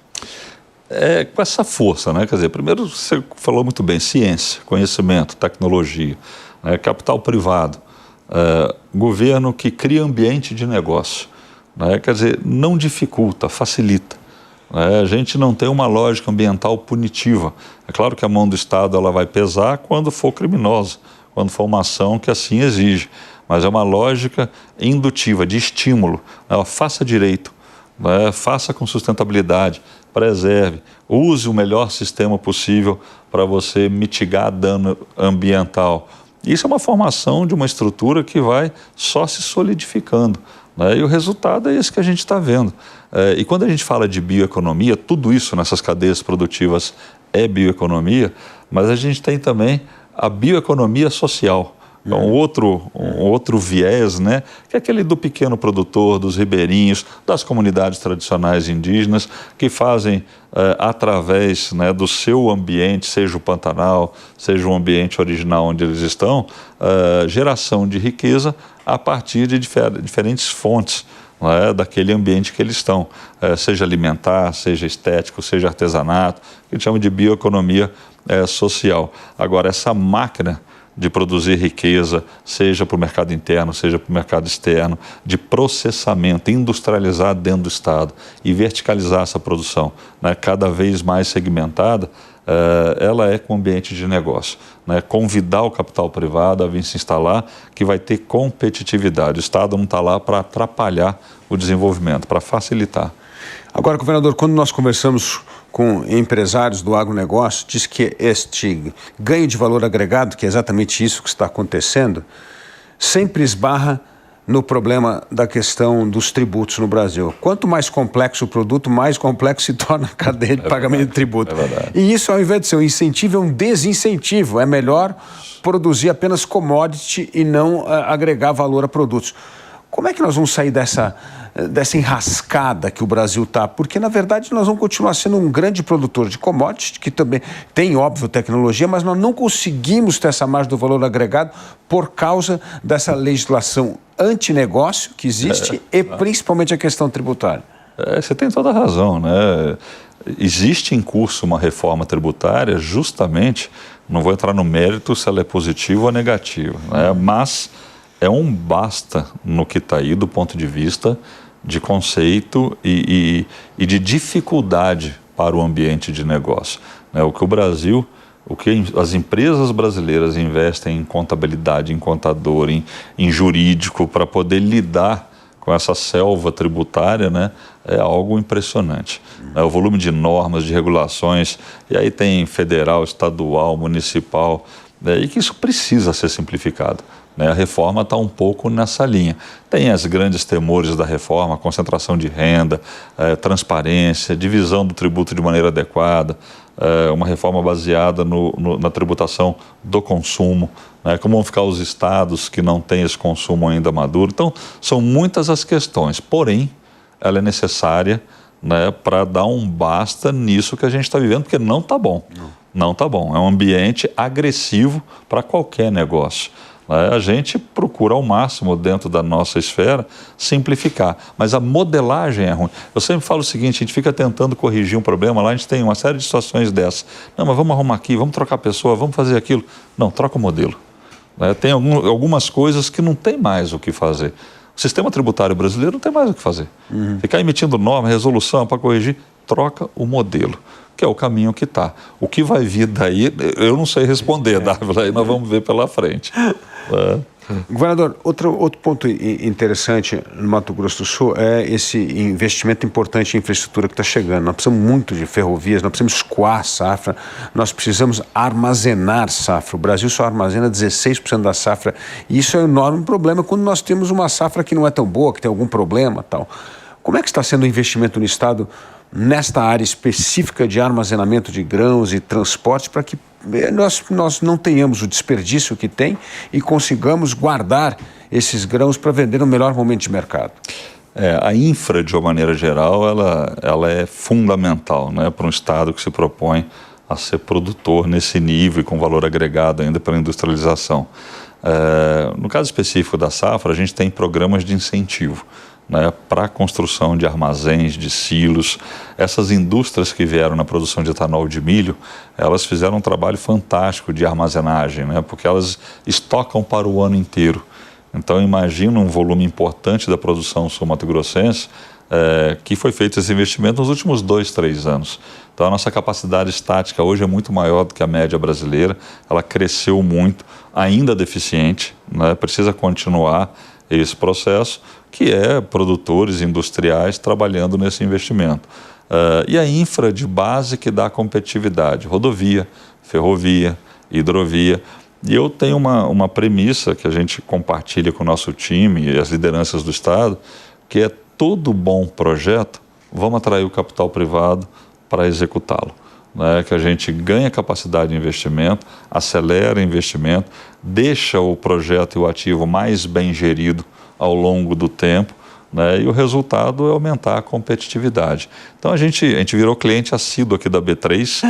com essa força, né? Quer dizer, primeiro você falou muito bem, ciência, conhecimento, tecnologia, né? Capital privado, governo que cria ambiente de negócio, né? Quer dizer, não dificulta, facilita. A gente não tem uma lógica ambiental punitiva. É claro que a mão do Estado ela vai pesar quando for criminosa, quando for uma ação que assim exige, mas é uma lógica indutiva, de estímulo. Faça direito, faça com sustentabilidade, preserve, use o melhor sistema possível para você mitigar dano ambiental. Isso é uma formação de uma estrutura que vai só se solidificando, né? E o resultado é esse que a gente está vendo. E quando a gente fala de bioeconomia, tudo isso nessas cadeias produtivas é bioeconomia, mas a gente tem também a bioeconomia social. Um outro viés, né, que é aquele do pequeno produtor, dos ribeirinhos, das comunidades tradicionais indígenas, que fazem, através, né, do seu ambiente, seja o Pantanal, seja o ambiente original onde eles estão, geração de riqueza a partir de diferentes fontes, né, daquele ambiente que eles estão, seja alimentar, seja estético, seja artesanato, que a gente chama de bioeconomia social. Agora, essa máquina de produzir riqueza, seja para o mercado interno, seja para o mercado externo, de processamento, industrializar dentro do Estado e verticalizar essa produção, né, cada vez mais segmentada, ela é com ambiente de negócio, né, convidar o capital privado a vir se instalar, que vai ter competitividade. O Estado não está lá para atrapalhar o desenvolvimento, para facilitar. Agora, governador, quando nós conversamos com empresários do agronegócio, diz que este ganho de valor agregado, que é exatamente isso que está acontecendo, sempre esbarra no problema da questão dos tributos no Brasil. Quanto mais complexo o produto, mais complexo se torna a cadeia de pagamento de tributo. E isso, ao invés de ser um incentivo, é um desincentivo. É melhor produzir apenas commodity e não agregar valor a produtos. Como é que nós vamos sair dessa enrascada que o Brasil está? Porque, na verdade, nós vamos continuar sendo um grande produtor de commodities, que também tem, óbvio, tecnologia, mas nós não conseguimos ter essa margem do valor agregado por causa dessa legislação antinegócio que existe e principalmente a questão tributária. Você tem toda a razão, né? Existe em curso uma reforma tributária justamente, não vou entrar no mérito se ela é positiva ou negativa, né? Mas é um basta no que está aí do ponto de vista de conceito e de dificuldade para o ambiente de negócio, né? O que as empresas brasileiras investem em contabilidade, em contador, em jurídico, para poder lidar com essa selva tributária, né, é algo impressionante. O volume de normas, de regulações, e aí tem federal, estadual, municipal, e que isso precisa ser simplificado. A reforma está um pouco nessa linha. Tem as grandes temores da reforma, concentração de renda, transparência, divisão do tributo de maneira adequada, uma reforma baseada na tributação do consumo, né? Como vão ficar os estados que não têm esse consumo ainda maduro. Então, são muitas as questões, porém, ela é necessária, né, para dar um basta nisso que a gente está vivendo, porque não está bom. Não está bom. É um ambiente agressivo para qualquer negócio. A gente procura ao máximo, dentro da nossa esfera, simplificar. Mas a modelagem é ruim. Eu sempre falo o seguinte, a gente fica tentando corrigir um problema, lá a gente tem uma série de situações dessas. Não, mas vamos arrumar aqui, vamos trocar a pessoa, vamos fazer aquilo. Não, troca o modelo. Tem algumas coisas que não tem mais o que fazer. O sistema tributário brasileiro não tem mais o que fazer. Ficar emitindo norma, resolução para corrigir, troca o modelo, que é o caminho que está. O que vai vir daí, eu não sei responder, Dávila, aí nós vamos ver pela frente. Governador, outro ponto interessante no Mato Grosso do Sul é esse investimento importante em infraestrutura que está chegando. Nós precisamos muito de ferrovias, nós precisamos escoar safra, nós precisamos armazenar safra. O Brasil só armazena 16% da safra e isso é um enorme problema quando nós temos uma safra que não é tão boa, que tem algum problema e tal. Como é que está sendo o investimento no Estado nesta área específica de armazenamento de grãos e transporte para que nós não tenhamos o desperdício que tem e consigamos guardar esses grãos para vender no melhor momento de mercado? A infra, de uma maneira geral, ela é fundamental, né, para um Estado que se propõe a ser produtor nesse nível e com valor agregado ainda pela industrialização. No caso específico da safra, a gente tem programas de incentivo, né, para a construção de armazéns, de silos. Essas indústrias que vieram na produção de etanol de milho, elas fizeram um trabalho fantástico de armazenagem, né, porque elas estocam para o ano inteiro. Então, imagina um volume importante da produção sul-mato-grossense, que foi feito esse investimento nos últimos 2, 3 anos. Então, a nossa capacidade estática hoje é muito maior do que a média brasileira, ela cresceu muito, ainda deficiente, né, precisa continuar esse processo, que é produtores industriais trabalhando nesse investimento. E a infra de base que dá competitividade, rodovia, ferrovia, hidrovia. E eu tenho uma premissa que a gente compartilha com o nosso time e as lideranças do Estado, que é todo bom projeto, vamos atrair o capital privado para executá-lo. Né, que a gente ganha capacidade de investimento, acelera investimento, deixa o projeto e o ativo mais bem gerido ao longo do tempo, né, e o resultado é aumentar a competitividade. Então a gente virou cliente assíduo aqui da B3,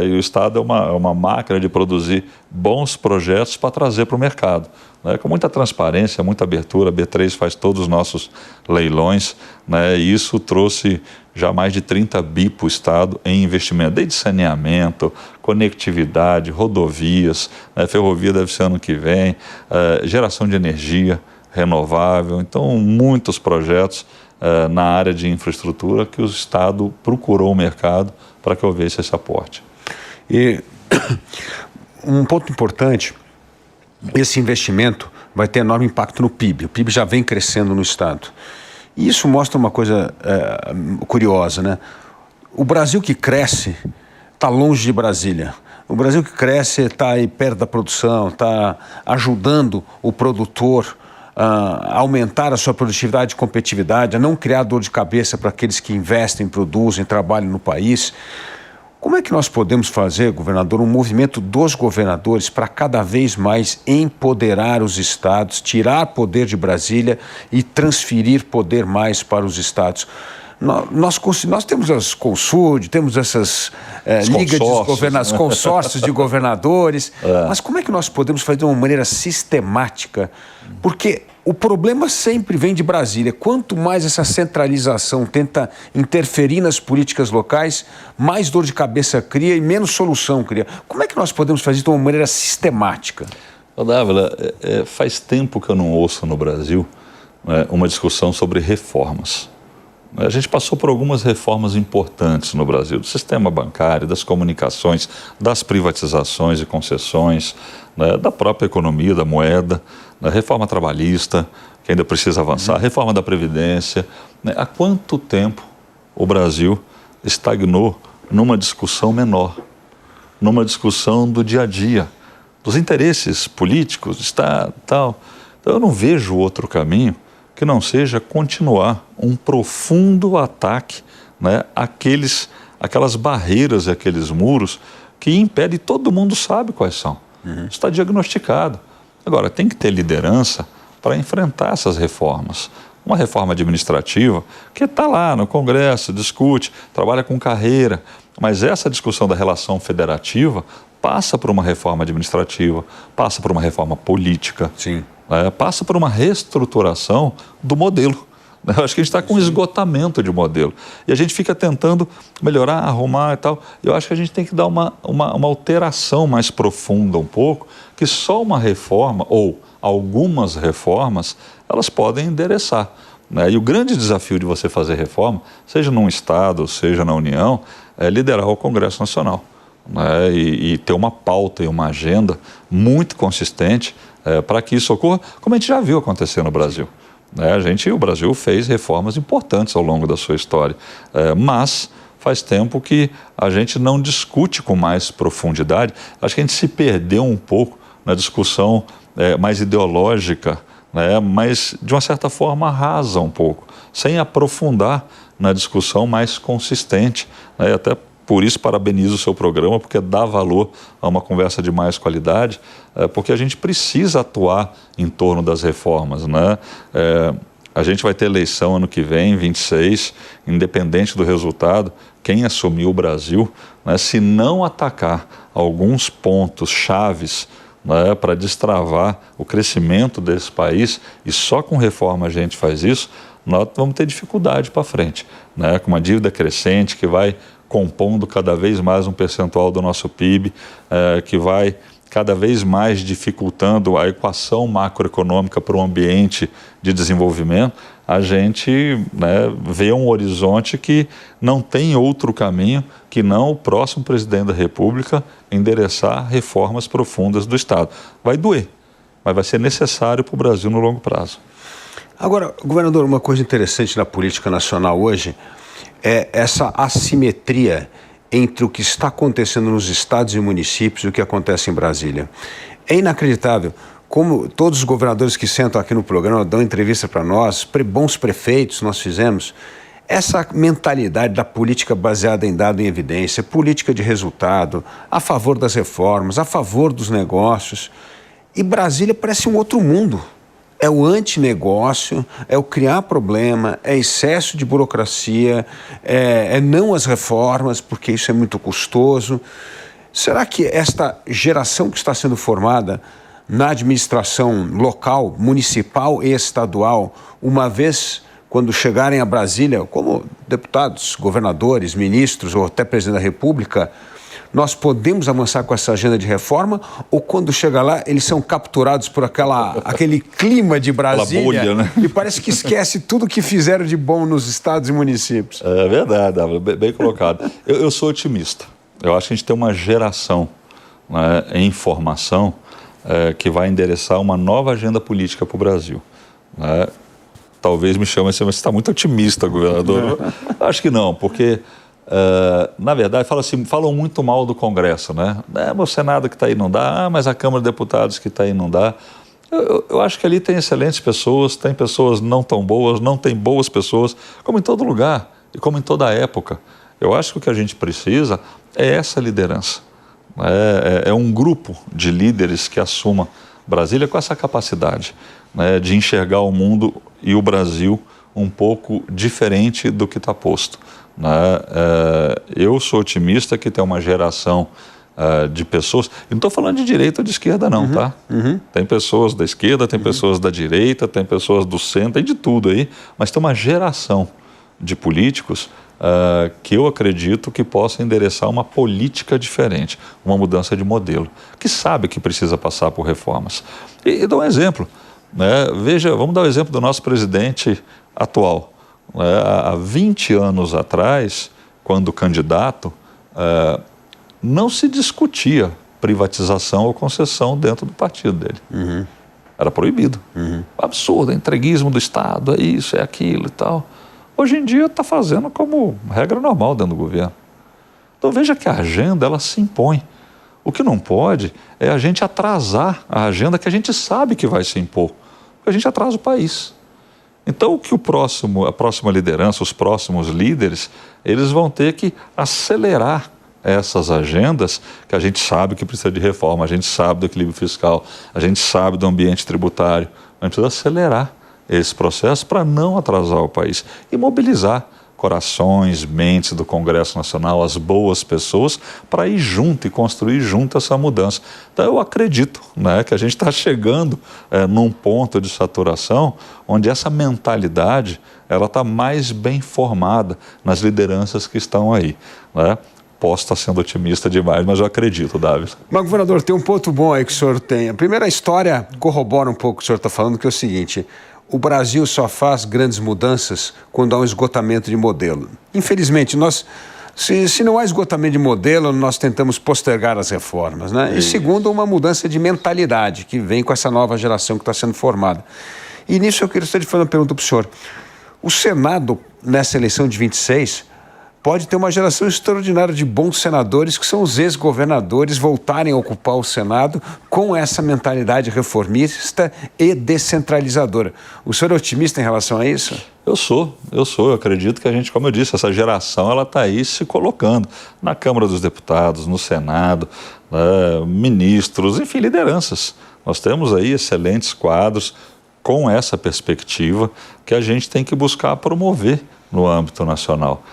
e o Estado é uma máquina de produzir bons projetos para trazer para o mercado. Né, com muita transparência, muita abertura, a B3 faz todos os nossos leilões, né, e isso trouxe já mais de 30 bi para o Estado em investimento, desde saneamento, conectividade, rodovias, né, ferrovia deve ser ano que vem, geração de energia renovável. Então, muitos projetos na área de infraestrutura que o Estado procurou o mercado para que houvesse esse aporte. E um ponto importante, esse investimento vai ter enorme impacto no PIB. O PIB já vem crescendo no Estado. E isso mostra uma coisa curiosa, né? O Brasil que cresce está longe de Brasília. O Brasil que cresce está aí perto da produção, está ajudando o produtor a aumentar a sua produtividade e competitividade, a não criar dor de cabeça para aqueles que investem, produzem, trabalham no país. Como é que nós podemos fazer, governador, um movimento dos governadores para cada vez mais empoderar os estados, tirar poder de Brasília e transferir poder mais para os estados? Nós temos as Consud, temos essas ligas de governadores, consórcios de governadores, mas como é que nós podemos fazer de uma maneira sistemática? Porque o problema sempre vem de Brasília. Quanto mais essa centralização tenta interferir nas políticas locais, mais dor de cabeça cria e menos solução cria. Como é que nós podemos fazer de uma maneira sistemática? Dávila, faz tempo que eu não ouço no Brasil uma discussão sobre reformas. A gente passou por algumas reformas importantes no Brasil, do sistema bancário, das comunicações, das privatizações e concessões, né, da própria economia, da moeda, da reforma trabalhista, que ainda precisa avançar, reforma da Previdência. Né? Há quanto tempo o Brasil estagnou numa discussão menor, numa discussão do dia a dia, dos interesses políticos, Estado, tal. Então eu não vejo outro caminho que não seja continuar um profundo ataque, né, aquelas barreiras e aqueles muros que impedem, todo mundo sabe quais são. Está diagnosticado. Agora, tem que ter liderança para enfrentar essas reformas. Uma reforma administrativa que está lá no Congresso, discute, trabalha com carreira, mas essa discussão da relação federativa passa por uma reforma administrativa, passa por uma reforma política. Sim. Passa por uma reestruturação do modelo. Eu acho que a gente está com um esgotamento de modelo. E a gente fica tentando melhorar, arrumar e tal. Eu acho que a gente tem que dar uma alteração mais profunda um pouco, que só uma reforma, ou algumas reformas, elas podem endereçar. E o grande desafio de você fazer reforma, seja num Estado, seja na União, é liderar o Congresso Nacional. E ter uma pauta e uma agenda muito consistente para que isso ocorra, como a gente já viu acontecer no Brasil. O Brasil fez reformas importantes ao longo da sua história, mas faz tempo que a gente não discute com mais profundidade. Acho que a gente se perdeu um pouco na discussão mais ideológica, mas de uma certa forma rasa um pouco, sem aprofundar na discussão mais consistente. Até por isso parabenizo o seu programa, porque dá valor a uma conversa de mais qualidade, porque a gente precisa atuar em torno das reformas. A gente vai ter eleição ano que vem, 26, independente do resultado, quem assumir o Brasil, se não atacar alguns pontos chaves para destravar o crescimento desse país, e só com reforma a gente faz isso, nós vamos ter dificuldade para frente, né? Com uma dívida crescente que vai compondo cada vez mais um percentual do nosso PIB, que vai cada vez mais dificultando a equação macroeconômica para o ambiente de desenvolvimento, a gente, né, vê um horizonte que não tem outro caminho que não o próximo presidente da República endereçar reformas profundas do Estado. Vai doer, mas vai ser necessário para o Brasil no longo prazo. Agora, governador, uma coisa interessante na política nacional hoje é essa assimetria entre o que está acontecendo nos estados e municípios e o que acontece em Brasília. É inacreditável como todos os governadores que sentam aqui no programa dão entrevista para nós, bons prefeitos nós fizemos, essa mentalidade da política baseada em dado em evidência, política de resultado, a favor das reformas, a favor dos negócios. E Brasília parece um outro mundo. É o antinegócio, é o criar problema, é excesso de burocracia, é não as reformas, porque isso é muito custoso. Será que esta geração que está sendo formada na administração local, municipal e estadual, uma vez quando chegarem a Brasília, como deputados, governadores, ministros ou até presidente da República, nós podemos avançar com essa agenda de reforma, ou quando chega lá, eles são capturados por aquele clima de Brasília, bolha, né? E parece que esquece tudo que fizeram de bom nos estados e municípios. É verdade, bem colocado. Eu sou otimista. Eu acho que a gente tem uma geração, né, em formação que vai endereçar uma nova agenda política para o Brasil, né? Talvez me chame assim, mas você está muito otimista, governador. Acho que não, porque... na verdade, falam muito mal do Congresso, né? O Senado que está aí não dá, mas a Câmara de Deputados que está aí não dá. Eu acho que ali tem excelentes pessoas, tem pessoas não tão boas, não tem boas pessoas, como em todo lugar e como em toda época. Eu acho que o que a gente precisa é essa liderança. É um grupo de líderes que assuma Brasília com essa capacidade, né, de enxergar o mundo e o Brasil um pouco diferente do que está posto. Eu sou otimista que tem uma geração de pessoas, e não estou falando de direita ou de esquerda não, tá? Tem pessoas da esquerda, tem pessoas da direita, tem pessoas do centro, tem de tudo aí, mas tem uma geração de políticos que eu acredito que possa endereçar uma política diferente, uma mudança de modelo, que sabe que precisa passar por reformas. E dou um exemplo, né? Veja, vamos dar o exemplo do nosso presidente atual. Há 20 anos atrás, quando candidato, não se discutia privatização ou concessão dentro do partido dele. Era proibido. Absurdo, entreguismo do Estado, é isso, é aquilo e tal. Hoje em dia está fazendo como regra normal dentro do governo. Então veja que a agenda ela se impõe. O que não pode é a gente atrasar a agenda que a gente sabe que vai se impor. Porque a gente atrasa o país. Então, o que a próxima liderança, os próximos líderes, eles vão ter que acelerar essas agendas que a gente sabe que precisa de reforma, a gente sabe do equilíbrio fiscal, a gente sabe do ambiente tributário. A gente precisa acelerar esse processo para não atrasar o país e mobilizar corações, mentes do Congresso Nacional, as boas pessoas, para ir junto e construir junto essa mudança. Então eu acredito, né, que a gente está chegando num ponto de saturação onde essa mentalidade ela está mais bem formada nas lideranças que estão aí, né? Posso estar sendo otimista demais, mas eu acredito, Davi. Mas, governador, tem um ponto bom aí que o senhor tem. A primeira história corrobora um pouco o que o senhor está falando, que é o seguinte: o Brasil só faz grandes mudanças quando há um esgotamento de modelo. Infelizmente, se não há esgotamento de modelo, nós tentamos postergar as reformas, né? E segundo, uma mudança de mentalidade que vem com essa nova geração que está sendo formada. E nisso eu queria fazer uma pergunta para o senhor. O Senado, nessa eleição de 26, pode ter uma geração extraordinária de bons senadores, que são os ex-governadores, voltarem a ocupar o Senado com essa mentalidade reformista e descentralizadora. O senhor é otimista em relação a isso? Eu sou. Eu acredito que a gente, como eu disse, essa geração ela está aí se colocando na Câmara dos Deputados, no Senado, ministros, enfim, lideranças. Nós temos aí excelentes quadros com essa perspectiva que a gente tem que buscar promover no âmbito nacional.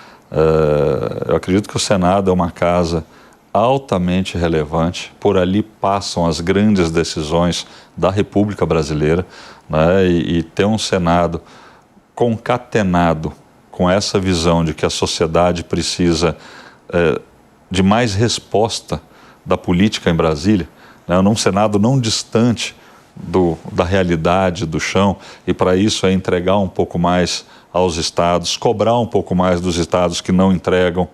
Eu acredito que o Senado é uma casa altamente relevante, por ali passam as grandes decisões da República Brasileira, né? E ter um Senado concatenado com essa visão de que a sociedade precisa de mais resposta da política em Brasília, né, num Senado não distante da realidade, do chão, e para isso é entregar um pouco mais aos estados, cobrar um pouco mais dos estados que não entregam.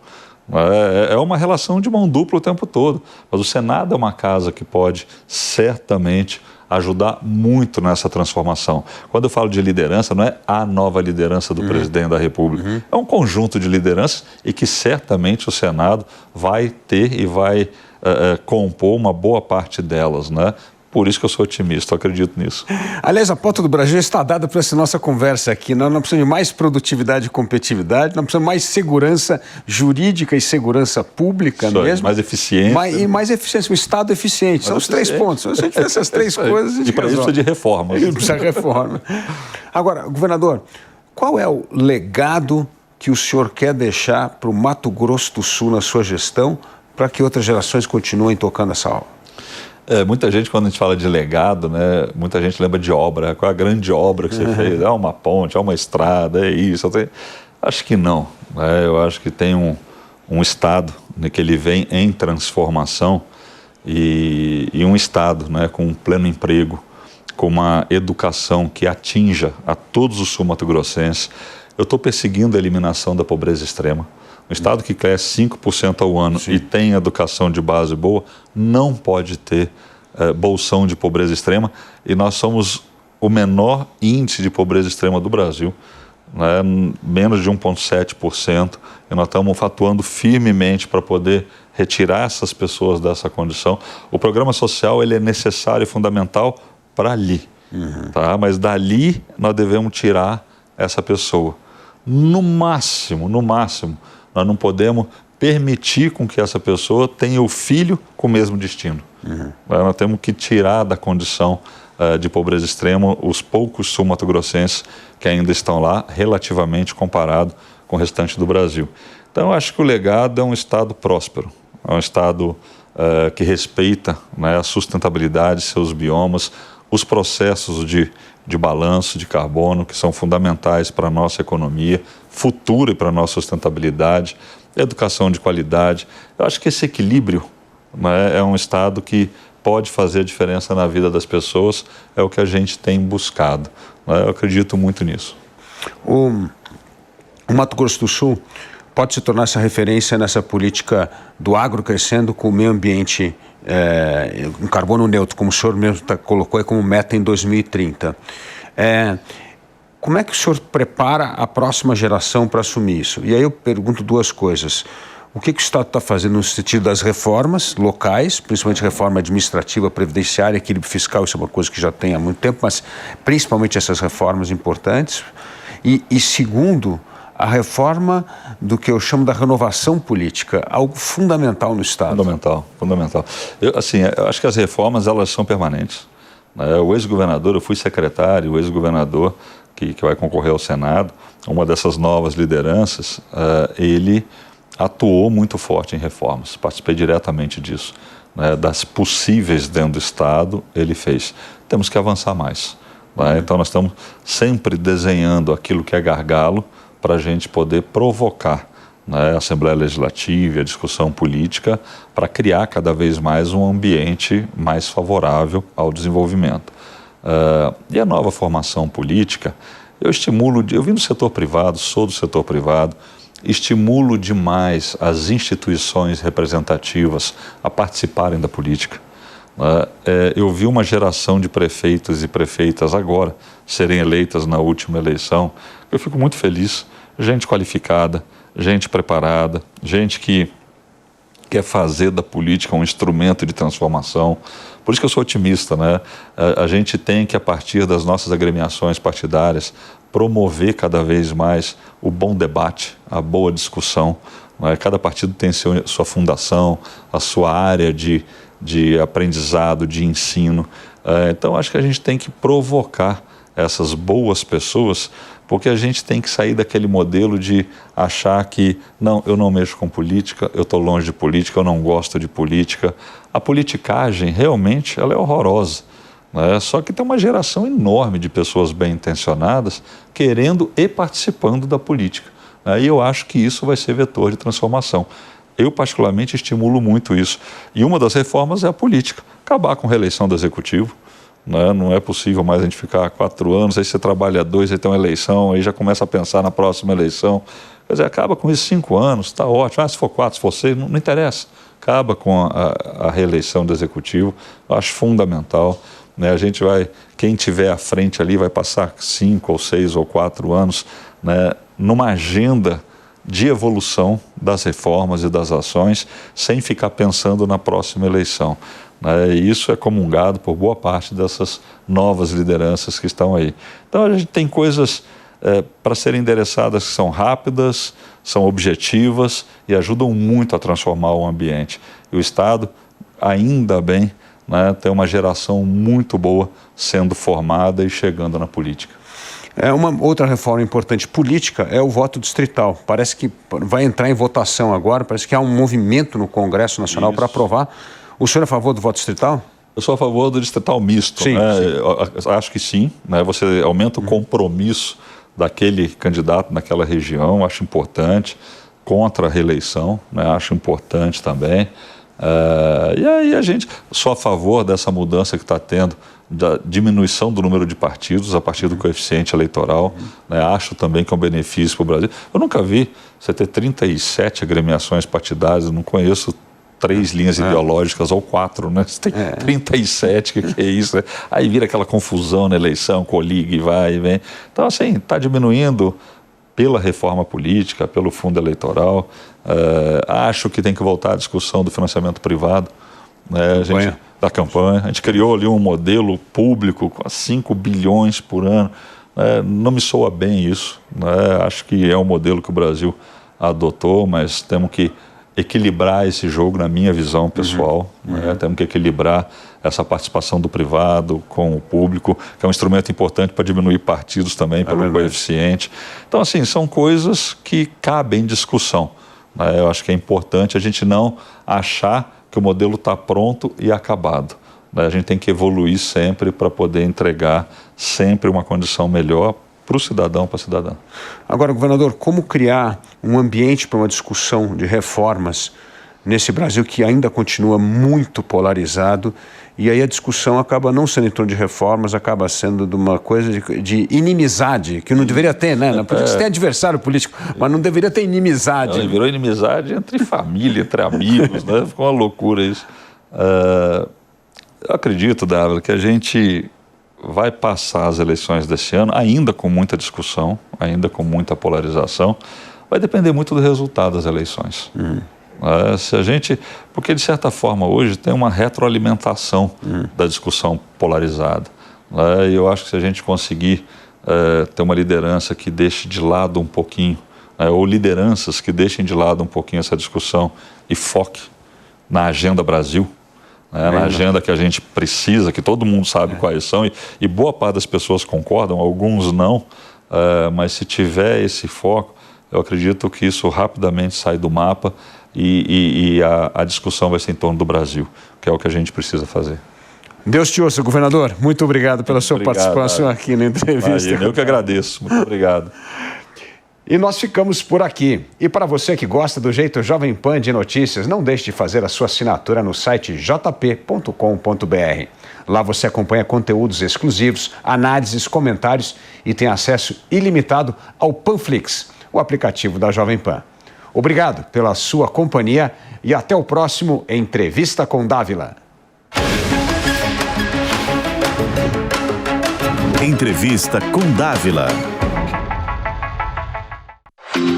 É uma relação de mão dupla o tempo todo, mas o Senado é uma casa que pode certamente ajudar muito nessa transformação. Quando eu falo de liderança, não é a nova liderança do presidente da República, é um conjunto de lideranças e que certamente o Senado vai ter e vai compor uma boa parte delas, né? Por isso que eu sou otimista, eu acredito nisso. Aliás, a pauta do Brasil está dada para essa nossa conversa aqui. Nós não precisamos de mais produtividade e competitividade, nós precisamos de mais segurança jurídica e segurança pública mesmo. Mais eficiência. E mais eficiência, o Estado eficiente. São os 3 pontos. Se a gente tiver essas 3 coisas, a gente E para isso precisa de reformas. Precisa de reforma. Agora, governador, qual é o legado que o senhor quer deixar para o Mato Grosso do Sul na sua gestão, para que outras gerações continuem tocando essa aula? Muita gente, quando a gente fala de legado, né, muita gente lembra de obra. Qual é a grande obra que você fez? É uma ponte, é uma estrada, é isso. Acho que não. Né? Eu acho que tem um Estado, né, que ele vem em transformação e um Estado, né, com um pleno emprego, com uma educação que atinja a todos os sul-mato-grossenses. Eu estou perseguindo a eliminação da pobreza extrema. Um Estado que cresce 5% ao ano e tem educação de base boa, não pode ter bolsão de pobreza extrema. E nós somos o menor índice de pobreza extrema do Brasil, né? Menos de 1,7%. E nós estamos atuando firmemente para poder retirar essas pessoas dessa condição. O programa social ele é necessário e fundamental para ali, tá? Mas dali nós devemos tirar essa pessoa. No máximo, nós não podemos permitir com que essa pessoa tenha o filho com o mesmo destino. Nós temos que tirar da condição de pobreza extrema os poucos sul-mato-grossenses que ainda estão lá, relativamente comparado com o restante do Brasil. Então, eu acho que o legado é um Estado próspero, é um Estado que respeita, né, a sustentabilidade, seus biomas, os processos de balanço de carbono, que são fundamentais para a nossa economia futura e para a nossa sustentabilidade, educação de qualidade. Eu acho que esse equilíbrio, né, é um Estado que pode fazer a diferença na vida das pessoas, é o que a gente tem buscado. Né? Eu acredito muito nisso. O Mato Grosso do Sul pode se tornar essa referência nessa política do agro crescendo com o meio ambiente um carbono neutro, como o senhor mesmo colocou como meta em 2030. Como é que o senhor prepara a próxima geração para assumir isso? E aí eu pergunto 2 coisas. O que o Estado está fazendo no sentido das reformas locais, principalmente reforma administrativa, previdenciária, equilíbrio fiscal, isso é uma coisa que já tem há muito tempo, mas principalmente essas reformas importantes. E segundo, a reforma do que eu chamo da renovação política, algo fundamental no Estado. Fundamental. Eu acho que as reformas, elas são permanentes. O ex-governador, eu fui secretário, o ex-governador que vai concorrer ao Senado, uma dessas novas lideranças, ele atuou muito forte em reformas, participei diretamente disso. Né, das possíveis dentro do Estado, ele fez. Temos que avançar mais. Né? Então, nós estamos sempre desenhando aquilo que é gargalo para a gente poder provocar, né, a Assembleia Legislativa e a discussão política para criar cada vez mais um ambiente mais favorável ao desenvolvimento. E a nova formação política, eu vim do setor privado, sou do setor privado, estimulo demais as instituições representativas a participarem da política. Eu vi uma geração de prefeitos e prefeitas agora serem eleitas na última eleição. Eu fico muito feliz. Gente qualificada, gente preparada, gente que quer fazer da política um instrumento de transformação. Por isso que eu sou otimista, né? A gente tem que, a partir das nossas agremiações partidárias, promover cada vez mais o bom debate, a boa discussão. Né? Cada partido tem sua fundação, a sua área de aprendizado, de ensino. Então, acho que a gente tem que provocar essas boas pessoas, porque a gente tem que sair daquele modelo de achar que, não, eu não mexo com política, eu estou longe de política, eu não gosto de política. A politicagem, realmente, ela é horrorosa. né? Só que tem uma geração enorme de pessoas bem intencionadas querendo e participando da política. E eu acho que isso vai ser vetor de transformação. Eu, particularmente, estimulo muito isso. E uma das reformas é a política. Acabar com a reeleição do executivo. Né? Não é possível mais a gente ficar 4 anos, aí você trabalha 2, aí tem uma eleição, aí já começa a pensar na próxima eleição. Quer dizer, acaba com esses 5 anos, está ótimo. Se for 4, se for 6, não interessa. Acaba com a reeleição do executivo. Eu acho fundamental. Né? A gente vai, quem tiver à frente ali vai passar 5 ou 6 ou 4 anos, né, numa agenda de evolução das reformas e das ações, sem ficar pensando na próxima eleição. Né? E isso é comungado por boa parte dessas novas lideranças que estão aí. Então a gente tem coisas para serem endereçadas que são rápidas, são objetivas e ajudam muito a transformar o ambiente. E o Estado, ainda bem, né, tem uma geração muito boa sendo formada e chegando na política. Uma outra reforma importante política é o voto distrital. Parece que vai entrar em votação agora, parece que há um movimento no Congresso Nacional para aprovar. O senhor é a favor do voto distrital? Eu sou a favor do distrital misto. Sim, né? sim. Acho que sim. Né? Você aumenta o compromisso daquele candidato naquela região, acho importante. Contra a reeleição, né? Acho importante também. E aí a gente, sou a favor dessa mudança que está tendo, da diminuição do número de partidos a partir do coeficiente eleitoral. Né? Acho também que é um benefício para o Brasil. Eu nunca vi você ter 37 agremiações partidárias, não conheço 3 linhas ideológicas ou 4, né? Você tem 37, que é isso? Né? Aí vira aquela confusão na eleição, coliga e vai e vem. Então, assim, está diminuindo pela reforma política, pelo fundo eleitoral. Acho que tem que voltar à discussão do financiamento privado. Né? Da campanha. A gente criou ali um modelo público com 5 bilhões por ano. Não me soa bem isso. Né? Acho que é um modelo que o Brasil adotou, mas temos que equilibrar esse jogo, na minha visão pessoal. Né? Temos que equilibrar essa participação do privado com o público, que é um instrumento importante para diminuir partidos também, pelo coeficiente. Então, assim, são coisas que cabem em discussão. Né? Eu acho que é importante a gente não achar que o modelo está pronto e acabado. Né? A gente tem que evoluir sempre para poder entregar sempre uma condição melhor para o cidadão, para a cidadã. Agora, governador, como criar um ambiente para uma discussão de reformas nesse Brasil que ainda continua muito polarizado, e aí a discussão acaba não sendo em torno de reformas, acaba sendo de uma coisa de inimizade, que não deveria ter, né? Na política você tem adversário político, mas não deveria ter inimizade. Virou inimizade entre família, entre amigos, né? Ficou uma loucura isso. Eu acredito, Dávila, que a gente vai passar as eleições desse ano ainda com muita discussão, ainda com muita polarização. Vai depender muito do resultado das eleições. Se a gente, porque de certa forma hoje tem uma retroalimentação da discussão polarizada. E eu acho que se a gente conseguir ter uma liderança que deixe de lado um pouquinho, ou lideranças que deixem de lado um pouquinho essa discussão e foque na agenda Brasil, na agenda que a gente precisa, que todo mundo sabe quais são, e boa parte das pessoas concordam, alguns não, mas se tiver esse foco, eu acredito que isso rapidamente sai do mapa e a discussão vai ser em torno do Brasil, que é o que a gente precisa fazer. Deus te ouça, governador. Muito obrigado pela sua participação aqui na entrevista. Eu que agradeço. Muito obrigado. E nós ficamos por aqui. E para você que gosta do jeito Jovem Pan de notícias, não deixe de fazer a sua assinatura no site jp.com.br. Lá você acompanha conteúdos exclusivos, análises, comentários e tem acesso ilimitado ao Panflix, o aplicativo da Jovem Pan. Obrigado pela sua companhia e até o próximo Entrevista com Dávila. Entrevista com Dávila.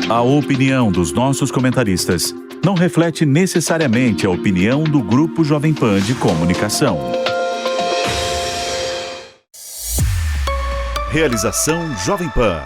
A opinião dos nossos comentaristas não reflete necessariamente a opinião do Grupo Jovem Pan de Comunicação. Realização Jovem Pan.